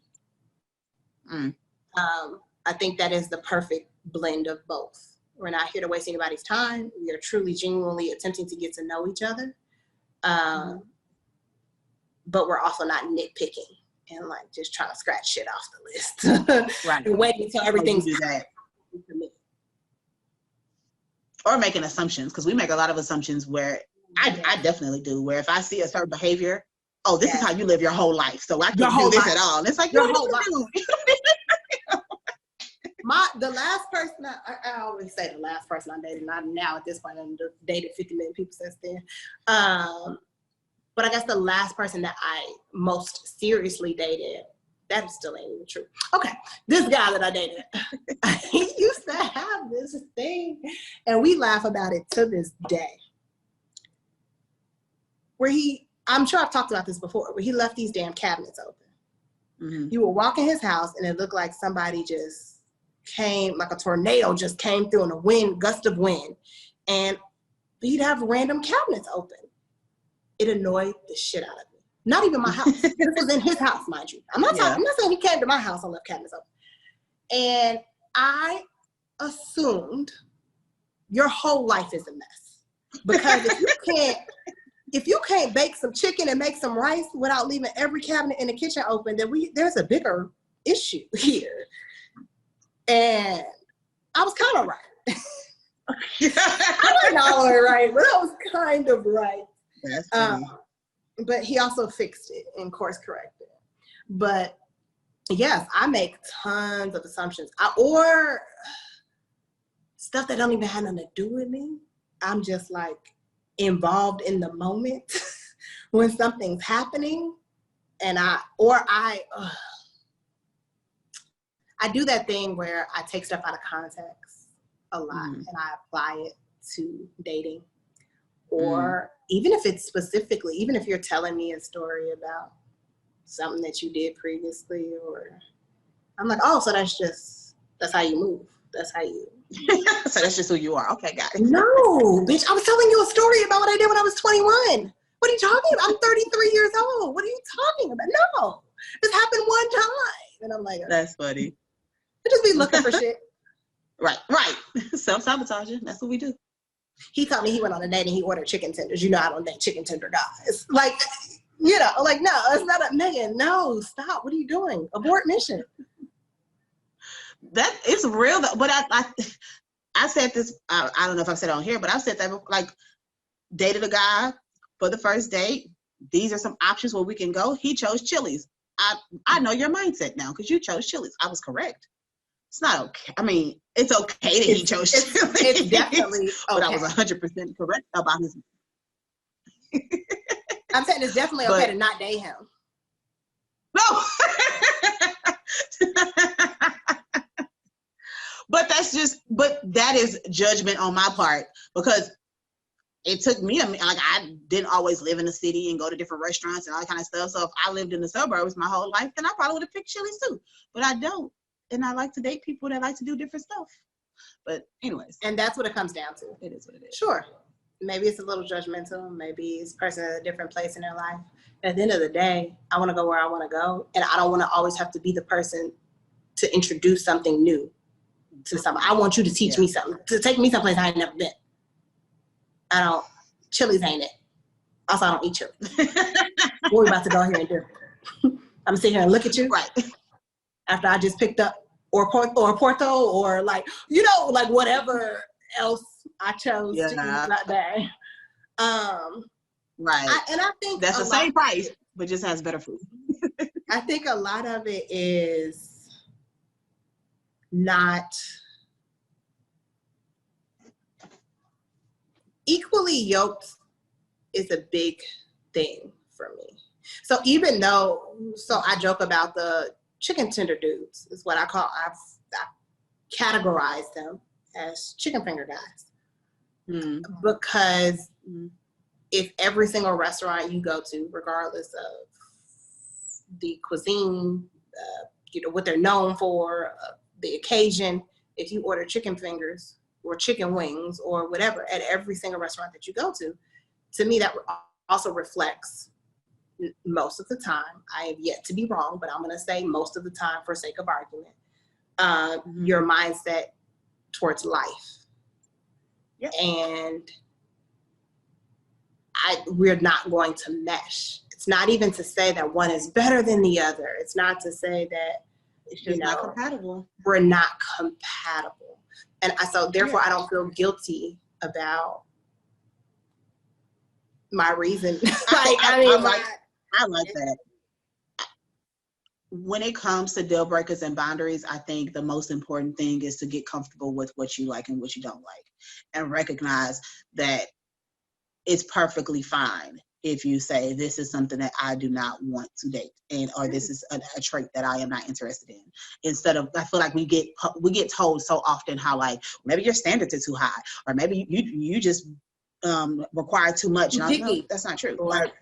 I think that is the perfect blend of both. We're not here to waste anybody's time. We are truly, genuinely attempting to get to know each other. But we're also not nitpicking and like just trying to scratch shit off the list. Right. And waiting until everything's that. Or making assumptions, because we make a lot of assumptions where I definitely do, where if I see a certain behavior, oh, this is how you live your whole life, so I can't do this at all. And it's like, your whole life. The last person, I always say the last person I dated, not now at this point, I've dated 50 million people since then. But I guess the last person that I most seriously dated, that still ain't even true. Okay, this guy that I dated, he used to have this thing, and we laugh about it to this day, where I'm sure I've talked about this before, where he left these damn cabinets open. You would walk in his house, and it looked like somebody just came, like a tornado just came through in a gust of wind, and he'd have random cabinets open. It annoyed the shit out of me. Not even my house. This was in his house, mind you. I'm not saying he came to my house and left cabinets open. And I assumed your whole life is a mess. Because if you can't bake some chicken and make some rice without leaving every cabinet in the kitchen open, then there's a bigger issue here. And I was kind of right. I wasn't all the way right, but I was kind of right. That's funny. But he also fixed it and course corrected it. But yes, I make tons of assumptions or stuff that don't even have nothing to do with me. I'm just like involved in the moment when something's happening, and I do that thing where I take stuff out of context a lot and I apply it to dating. Or even if it's specifically, even if you're telling me a story about something that you did previously, or I'm like, oh, so that's how you move. That's how you. So that's just who you are. Okay, got it. No, bitch, I was telling you a story about what I did when I was 21. What are you talking about? I'm 33 years old. What are you talking about? No, this happened one time. And I'm like, that's funny. I just be looking for shit. Right. Self-sabotaging. That's what we do. He told me he went on a date and he ordered chicken tenders. You know, I don't date chicken tender guys. Like, you know, like, no, it's not a Megan. No, stop. What are you doing? Abort mission. That is real, but I said this. I don't know if I've said it on here, but I've said that, like, dated a guy for the first date. These are some options where we can go. He chose Chili's. I know your mindset now because you chose Chili's. I was correct. It's not okay. I mean, it's okay that he chose Chili's. It's definitely okay. But I was 100% correct about his. I'm saying it's definitely okay to not date him. No. But that is judgment on my part, because it took me I didn't always live in the city and go to different restaurants and all that kind of stuff. So if I lived in the suburbs my whole life, then I probably would have picked Chili's too. But I don't. And I like to date people that like to do different stuff. But anyways. And that's what it comes down to. It is what it is. Sure. Maybe it's a little judgmental. Maybe it's a person at a different place in their life. At the end of the day, I want to go where I want to go. And I don't want to always have to be the person to introduce something new to someone. I want you to teach me something, to take me someplace I ain't never been. Chili's ain't it. Also, I don't eat Chili's. What we about to go here and do? I'm gonna sit here and look at you. Right. After I just picked up or Porto or like, you know, like whatever else I chose to eat that day. Right. And I think that's the same price. but just has better food. I think a lot of it is not equally yoked is a big thing for me. So even though, so I joke about the chicken tender dudes is what I categorize them as chicken finger guys. Because if every single restaurant you go to, regardless of the cuisine, what they're known for, the occasion, if you order chicken fingers or chicken wings or whatever at every single restaurant that you go to me that also reflects most of the time, I have yet to be wrong, but I'm going to say most of the time for sake of argument, your mindset towards life. Yep. And we're not going to mesh. It's not even to say that one is better than the other. It's not to say that it's just not compatible. We're not compatible. And so therefore I don't feel guilty about my reason. I like that. When it comes to deal breakers and boundaries, I think the most important thing is to get comfortable with what you like and what you don't like, and recognize that it's perfectly fine if you say this is something that I do not want to date, or this is a trait that I am not interested in. Instead of, I feel like we get told so often how, like, maybe your standards are too high, or maybe you just require too much. And no, that's not true. Like,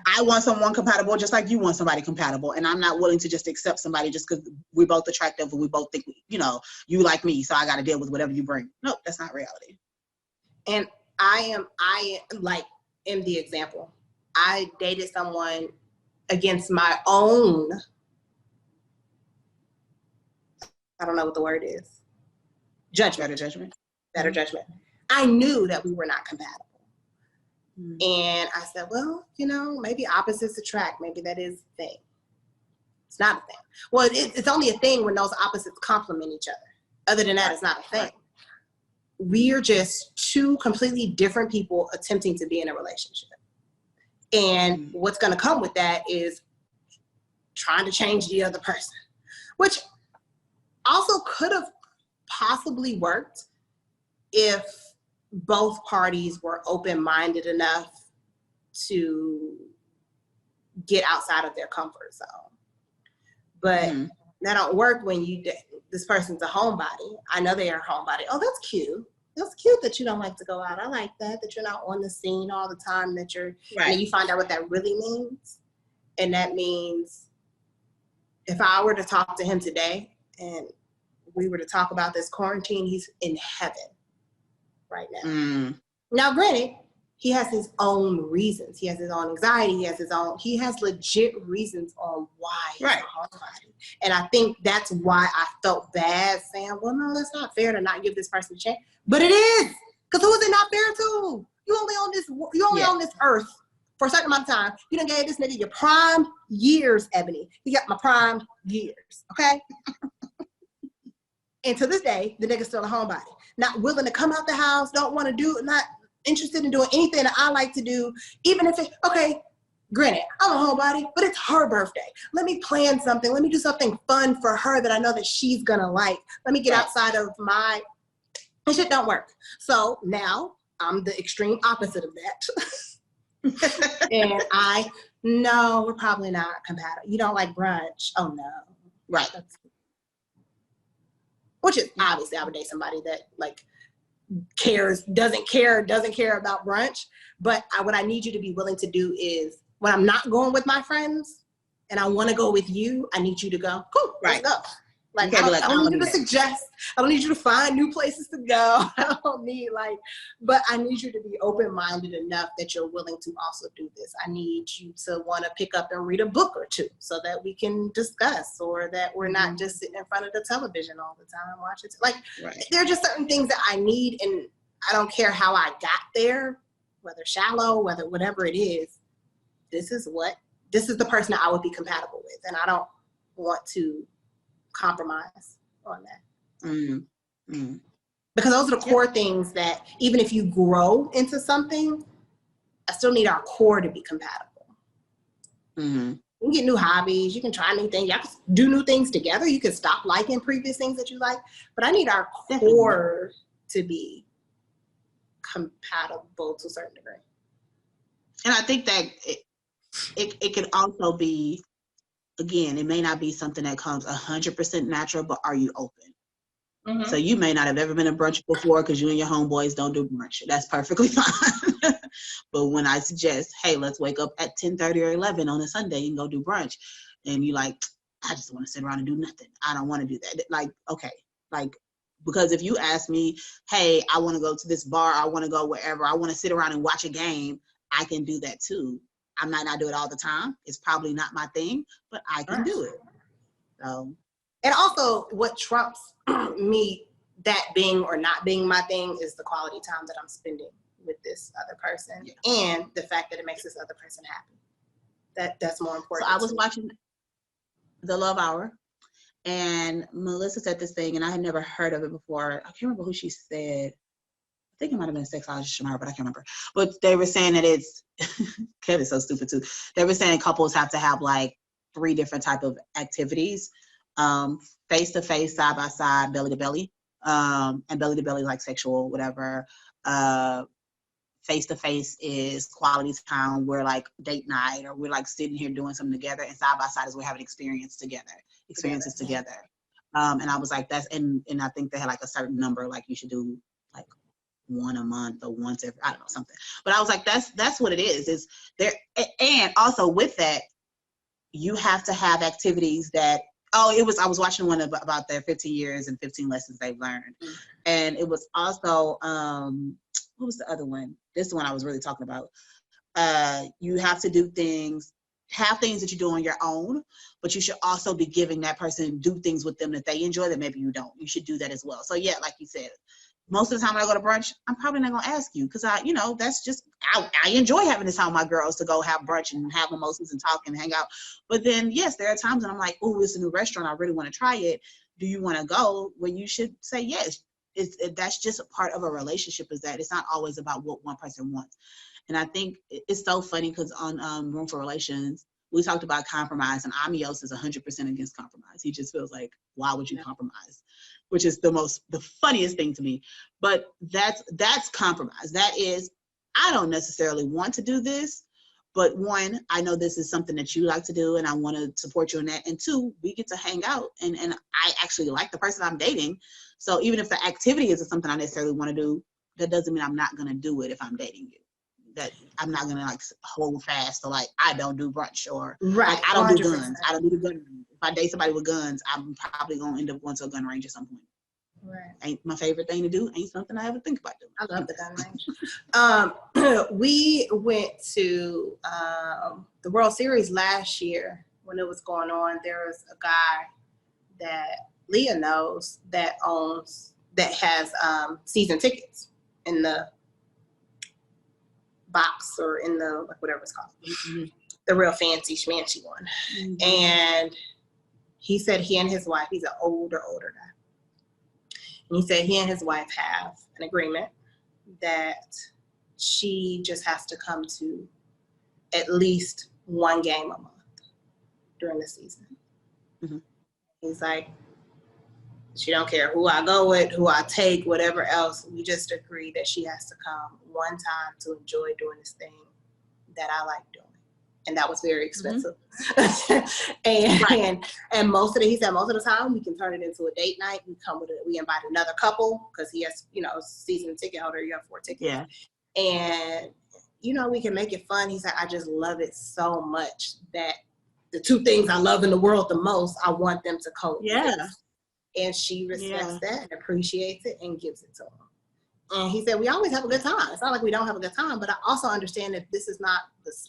I want someone compatible just like you want somebody compatible, and I'm not willing to just accept somebody just because we're both attractive and we both think, you like me, so I got to deal with whatever you bring. No, that's not reality. And I am like, in the example, I dated someone against my own, I don't know what the word is, judgment. Better judgment. I knew that we were not compatible. And I said, well, maybe opposites attract. Maybe that is the thing. It's not a thing. Well, it's only a thing when those opposites complement each other. Other than that, it's not a thing. We are just two completely different people attempting to be in a relationship. And what's going to come with that is trying to change the other person, which also could have possibly worked if both parties were open-minded enough to get outside of their comfort zone. But that don't work when this person's a homebody. I know they are a homebody. Oh, that's cute. That's cute that you don't like to go out. I like that you're not on the scene all the time, that you're, and you find out what that really means. And that means if I were to talk to him today and we were to talk about this quarantine, he's in heaven right now. Now, granted, he has his own reasons. He has his own anxiety. He has legit reasons on why he's a homebody. And I think that's why I felt bad saying, well, no, that's not fair to not give this person a chance. But it is, because who is it not fair to? You only on this earth for a certain amount of time. You done gave this nigga your prime years, Ebony. You got my prime years, okay? And to this day, the nigga's still a homebody. Not willing to come out the house, don't want to do, not interested in doing anything that I like to do, even if it, okay, granted, I'm a homebody, but it's her birthday. Let me plan something. Let me do something fun for her that I know that she's gonna like. Let me get outside of and shit don't work. So now I'm the extreme opposite of that. And no, we're probably not compatible. You don't like brunch? Oh no. Right. Which is obviously I would date somebody that like doesn't care about brunch. But what I need you to be willing to do is when I'm not going with my friends and I want to go with you, I need you to go, cool, let's go. Like, I don't need you to suggest. I don't need you to find new places to go. I don't need but I need you to be open-minded enough that you're willing to also do this. I need you to want to pick up and read a book or two so that we can discuss, or that we're not just sitting in front of the television all the time watching. There are just certain things that I need, and I don't care how I got there, whether shallow, whether whatever it is. This is the person that I would be compatible with, and I don't want to compromise on that. Because those are the core things that even if you grow into something, I still need our core to be compatible. Mm-hmm. You can get new hobbies. You can try new things. Y'all can do new things together. You can stop liking previous things that you like. But I need our core to be compatible to a certain degree. And I think that it could also be, again, it may not be something that comes 100% natural, but are you open? Mm-hmm. So you may not have ever been to brunch before because you and your homeboys don't do brunch. That's perfectly fine. But when I suggest, hey, let's wake up at 10:30 or 11 on a Sunday and go do brunch, and you like, I just want to sit around and do nothing. I don't want to do that. Like, okay, like, because if you ask me, hey, I want to go to this bar, I want to go wherever, I want to sit around and watch a game, I can do that too. I might not do it all the time. It's probably not my thing, but I can do it. So. And also what trumps me, that being or not being my thing, is the quality time that I'm spending with this other person, and the fact that it makes this other person happy. That's more important. So I was watching The Love Hour, and Melissa said this thing, and I had never heard of it before. I can't remember who she said. I think it might have been a sexologist, Shamara, but I can't remember. But they were saying that it's, Kevin's so stupid too. They were saying couples have to have like 3 different type of activities. Face-to-face, side-by-side, belly-to-belly. And belly-to-belly like sexual, whatever. Face-to-face is quality time. We're like date night, or we're like sitting here doing something together. And side-by-side is we're having experiences together. And I was like, that's, and I think they had like a certain number, like you should do like 1 a month or once every, I don't know, something. But I was like, that's what it is there. And also with that, you have to have activities that, I was watching one about their 15 years and 15 lessons they've learned. Mm-hmm. And it was also, what was the other one? This is the one I was really talking about. You have to do things, have things that you do on your own, but you should also be giving that person, do things with them that they enjoy that maybe you don't. You should do that as well. So yeah, like you said, most of the time when I go to brunch, I'm probably not going to ask you because that's just, I enjoy having this time with my girls to go have brunch and have mimosas and talk and hang out. But then, yes, there are times when I'm like, oh, it's a new restaurant. I really want to try it. Do you want to go? Well, you should say yes. That's just a part of a relationship, is that it's not always about what one person wants. And I think it's so funny because on Room for Relations, we talked about compromise, and Amios is 100% against compromise. He just feels like, why would you compromise? Which is the funniest thing to me. But that's compromise. That is, I don't necessarily want to do this, but 1, I know this is something that you like to do and I want to support you in that. And 2, we get to hang out and I actually like the person I'm dating. So even if the activity isn't something I necessarily want to do, that doesn't mean I'm not going to do it if I'm dating you. That I'm not going to like hold fast to like, I don't do brunch, or like, I don't 100%. Do guns. I don't do the gun range. If I date somebody with guns, I'm probably going to end up going to a gun range at some point. Right. Ain't my favorite thing to do. Ain't something I ever think about doing. I love the gun range. We went to the World Series last year when it was going on. There was a guy that Leah knows that has season tickets in the box or in the, like, whatever it's called, mm-hmm. the real fancy schmancy one. Mm-hmm. And he said he and his wife, he's an older guy. And he said he and his wife have an agreement that she just has to come to at least 1 game a month during the season. Mm-hmm. He's like, she don't care who I go with, who I take, whatever else. We just agree that she has to come 1 time to enjoy doing this thing that I like doing. And that was very expensive. Mm-hmm. and most of the time we can turn it into a date night. We invite another couple because he has, season ticket holder, you have 4 tickets. Yeah. And, we can make it fun. He's like, I just love it so much that the 2 things I love in the world the most, I want them to coexist. Yeah. And she respects that and appreciates it and gives it to him. And he said, we always have a good time. It's not like we don't have a good time, but I also understand that this is not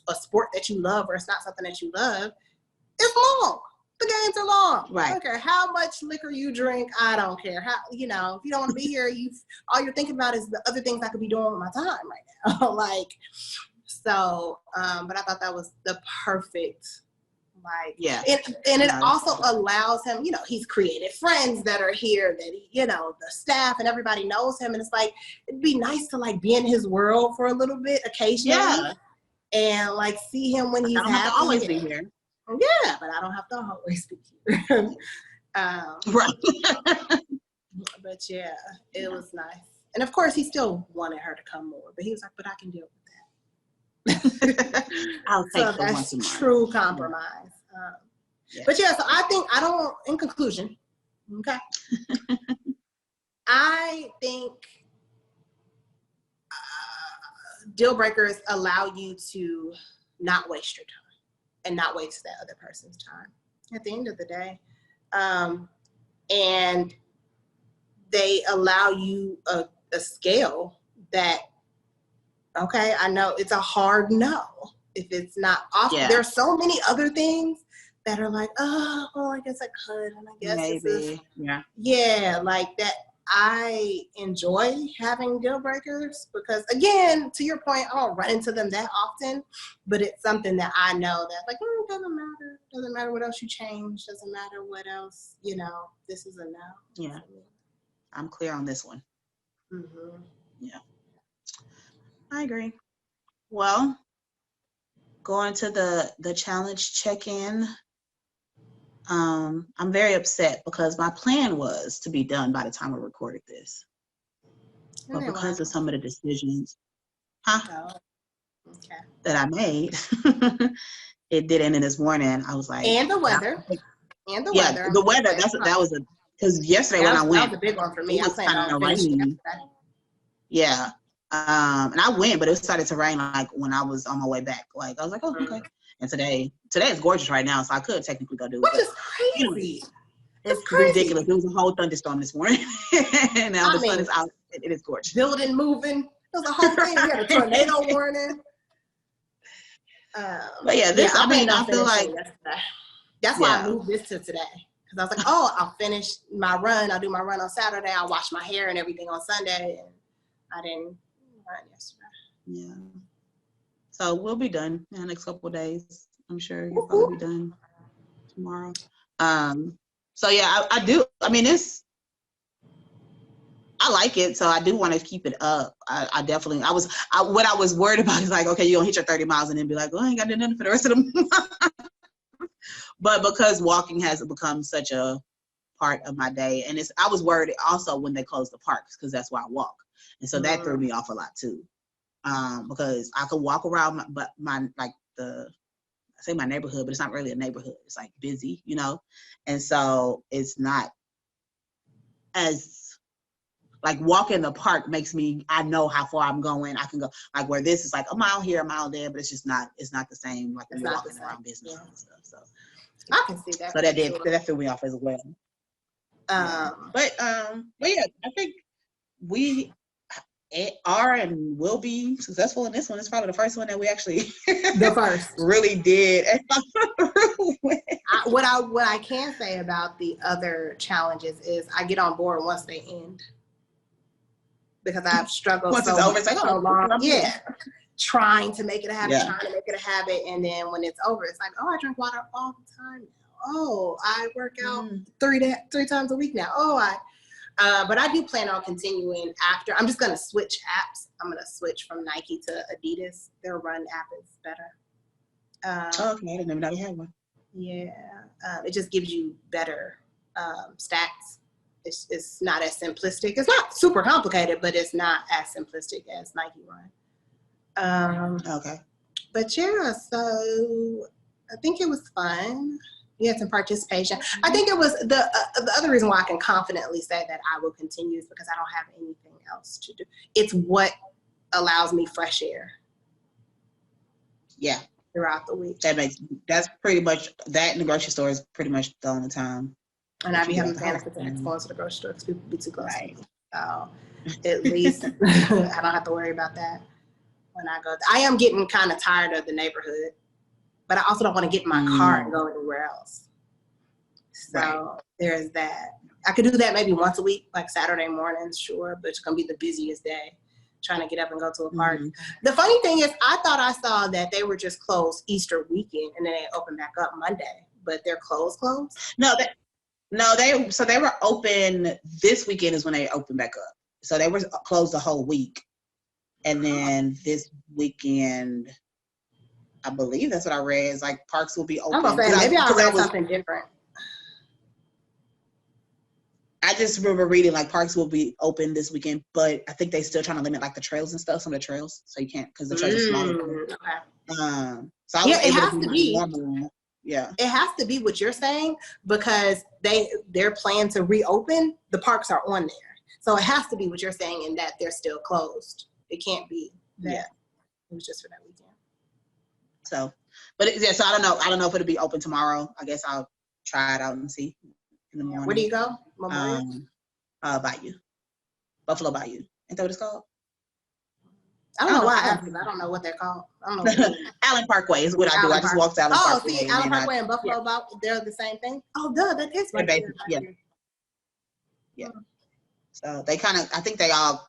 a sport that you love, or it's not something that you love. It's long. The games are long. Right. I don't care how much liquor you drink. I don't care how, if you don't want to be here, all you're thinking about is the other things I could be doing with my time right now. But I thought that was the perfect, and it also allows him, he's created friends that are here that the staff and everybody knows him, and it's like, it'd be nice to be in his world for a little bit occasionally. Yeah. and like see him when he's I don't happy. have to always be here. Yeah, but I don't have to always be here. Right. But yeah, it was nice. And of course, he still wanted her to come more, but he was like, "But I can deal with that." I'll take so the that's once a month. true compromise. Yeah. But yeah, so I don't. In conclusion, okay, I think deal breakers allow you to not waste your time and not waste that other person's time at the end of the day. And they allow you a scale that, okay, I know it's a hard no if it's not often. Yeah. There's so many other things that are like, oh, well, I guess I could, and I guess maybe. Yeah, like that. I enjoy having deal breakers because, again, to your point, I don't run into them that often, but it's something that I know that, like, doesn't matter. Doesn't matter what else you change. Doesn't matter what else, this is a no. Yeah. I'm clear on this one. Mm-hmm. Yeah. I agree. Well, going to the challenge check-in, I'm very upset because my plan was to be done by the time we recorded this. But because of some of the decisions that I made, it didn't. And this morning I was like, and the weather. The weather. That was because yesterday when I went, that was a big one for me. It was kind of raining. Yeah. And I went, but it started to rain like when I was on my way back. Like I was like, oh, okay. And today is gorgeous right now, so I could technically go do it. Which is crazy. It's ridiculous. It was a whole thunderstorm this morning. And now the sun is out. It is gorgeous. Building moving. It was a whole thing. We had a tornado warning. But yeah, I feel like that's why I moved this to today. Because I was like, oh, I'll finish my run. I'll do my run on Saturday. I'll wash my hair and everything on Sunday. And I didn't run yesterday. Yeah. So we'll be done in the next couple of days. I'm sure you'll probably be done tomorrow. So yeah, I do. I mean, I like it, so I do want to keep it up. I definitely. What I was worried about is like, okay, you're gonna hit your 30 miles and then be like, oh, I ain't got nothing for the rest of the month. But because walking has become such a part of my day, and I was worried also when they closed the parks because that's where I walk, and so that threw me off a lot too. Because I could walk around my I say my neighborhood, but it's not really a neighborhood. It's like busy, and so it's not as like walking in the park makes me, I know how far I'm going. I can go like where this is like a mile here, a mile there, but it's not the same like when you're walking around business and stuff. So I can see that. So that threw me off as well. But yeah, I think we are and will be successful in this one. It's probably the first one that we actually really did. What I can say about the other challenges is I get on board once they end. Because I've struggled once it's over, it's like, so long. Yeah. Trying to make it a habit, and then when it's over, it's like, oh, I drink water all the time now. Oh, I work out 3 times a week now. But I do plan on continuing after. I'm just gonna switch apps. I'm gonna switch from Nike to Adidas. Their run app is better. Okay, I didn't even know you had one. Yeah, it just gives you better stats. It's not as simplistic. It's not super complicated, but it's not as simplistic as Nike Run. Okay. But yeah, so I think it was fun. We had some participation. I think it was the other reason why I can confidently say that I will continue is because I don't have anything else to do. It's what allows me fresh air. Yeah. Throughout the week. That's pretty much that in the grocery store is pretty much the only time. And I be having panic attacks going to the grocery store because people be too close to me. So at least I don't have to worry about that when I go. I am getting kind of tired of the neighborhood, but I also don't want to get in my car and go anywhere else. So there's that. I could do that maybe once a week, like Saturday mornings, sure, but it's going to be the busiest day trying to get up and go to a park. The funny thing is I thought I saw that they were just closed Easter weekend and then they opened back up Monday, but they're closed? No, they were open this weekend is when they opened back up. So they were closed the whole week. And then this weekend I believe that's what I read. It's like parks will be open. I'm gonna say, maybe I read something different. I just remember reading like parks will be open this weekend, but I think they still trying to limit like the trails and stuff, some of the trails, so you can't because the trails are smaller. Okay. So I was it able has to do to my be. normal. Yeah. It has to be what you're saying because their plan to reopen, the parks are on there. So it has to be what you're saying in that they're still closed. It can't be that it was just for that weekend. So, but so I don't know. I don't know if it'll be open tomorrow. I guess I'll try it out and see in the morning. Where do you go? Bayou. Buffalo Bayou. Ain't that what it's called? I don't know why I asked because I don't know what they're called. I don't know. Allen Parkway is what I do. I just walked to Allen Parkway. See, Allen Parkway and Buffalo, they're the same thing? Oh, duh, that is right there. Yeah. So they kind of, I think they all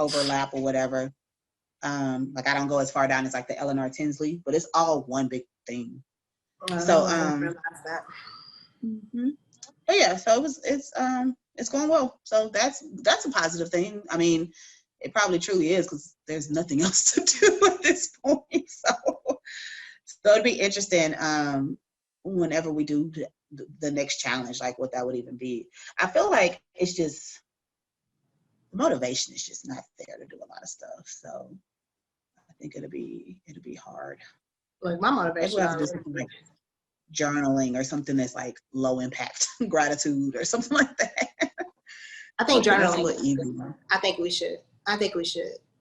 overlap or whatever. Like I don't go as far down as like the Eleanor Tinsley, but it's all one big thing. So, I didn't realize that. But yeah, so it's going well. So that's a positive thing. I mean, it probably truly is because there's nothing else to do at this point. So it'd be interesting whenever we do the next challenge, like what that would even be. I feel like it's just the motivation is just not there to do a lot of stuff. So I think it'll be hard. Like my motivation have to do something like journaling or something that's like low impact gratitude or something like that. I think journaling. I think we should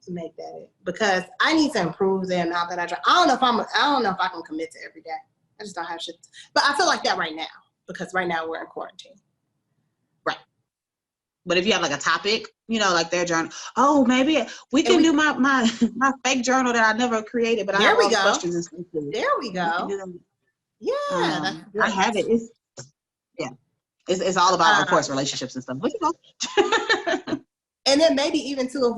make that it because I need to improve the amount that I journal. I don't know if I can commit to every day. I just don't have shit. But I feel like that right now because right now we're in quarantine. Right. But if you have like a topic, like their journal. Oh, maybe we can do my fake journal that I never created, but I have all the questions and stuff. There we go. Yeah, I have it. It's all about, of course, relationships and stuff. And then maybe even too,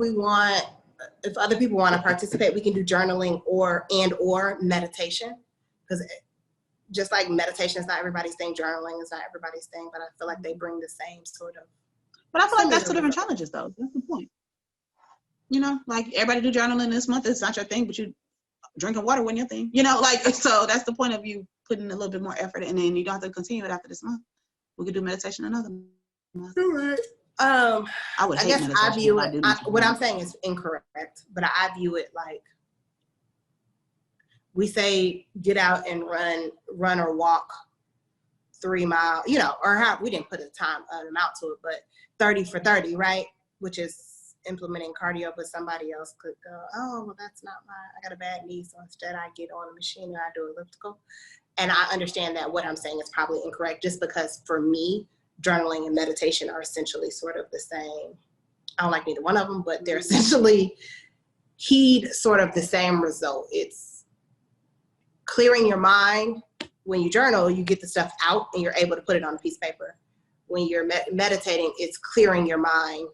if other people want to participate, we can do journaling or meditation, because just like meditation is not everybody's thing, journaling is not everybody's thing, but I feel like they bring the same sort of. But I feel like that's two different challenges, though. That's the point. Like everybody do journaling this month. It's not your thing, but you drinking water when your thing. So that's the point of you putting a little bit more effort, and then you don't have to continue it after this month. We could do meditation another month. I guess I view it. What I'm saying is incorrect, but I view it like we say get out and run or walk 3 miles, or we didn't put an amount to it, but 30 for 30, right? Which is implementing cardio, but somebody else could go, oh, well, that's not I got a bad knee, so instead I get on a machine and I do elliptical. And I understand that what I'm saying is probably incorrect just because for me, journaling and meditation are essentially sort of the same. I don't like neither one of them, but they're essentially heed sort of the same result. It's clearing your mind. When you journal, you get the stuff out and you're able to put it on a piece of paper. When you're meditating, it's clearing your mind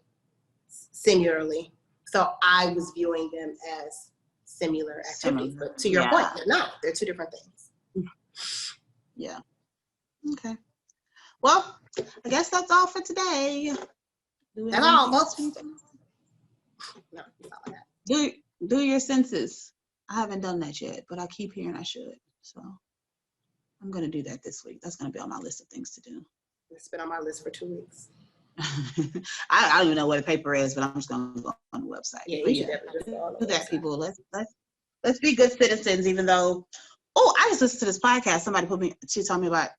similarly. So I was viewing them as similar activities, but to your point, they're not. They're two different things. Yeah. Okay. Well, I guess that's all for today. That's all, folks. No, that's all I got. Do your census. I haven't done that yet, but I keep hearing I should. So I'm going to do that this week. That's going to be on my list of things to do. It's been on my list for 2 weeks. I don't even know what a paper is, but I'm just going to go on the website. Yeah, you should definitely just go on the do that, website. people. Let's be good citizens, even though. Oh, I just listened to this podcast. Somebody she told me about.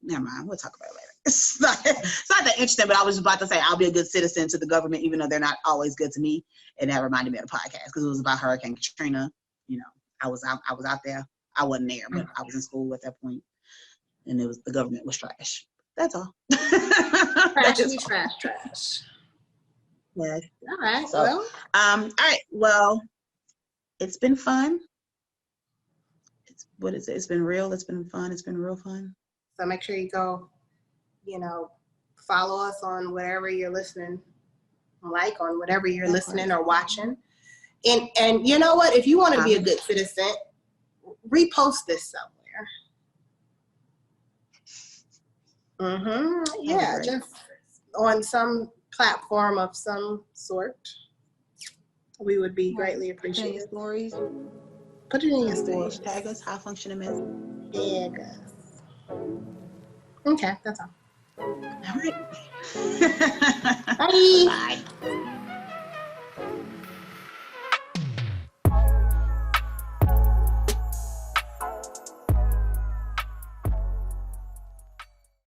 Never mind. We'll talk about it later. It's not that interesting, but I was about to say I'll be a good citizen to the government, even though they're not always good to me. And that reminded me of the podcast because it was about Hurricane Katrina. I was out there. I wasn't there, but I was in school at that point, and the government was trash. That's all. Trash. Yeah. All right. So, all right. Well, it's been fun. What is it? It's been real. It's been fun. It's been real fun. So make sure you go, follow us on whatever you're listening, on whatever you're listening or watching. And you know what? If you want to be a good citizen, repost this somewhere. Yeah, just on some platform of some sort. We would be greatly appreciated. Stories. Put it in your stories. Tag us, high functioning miss. Tag us. Okay, that's all. All right. Bye. Bye.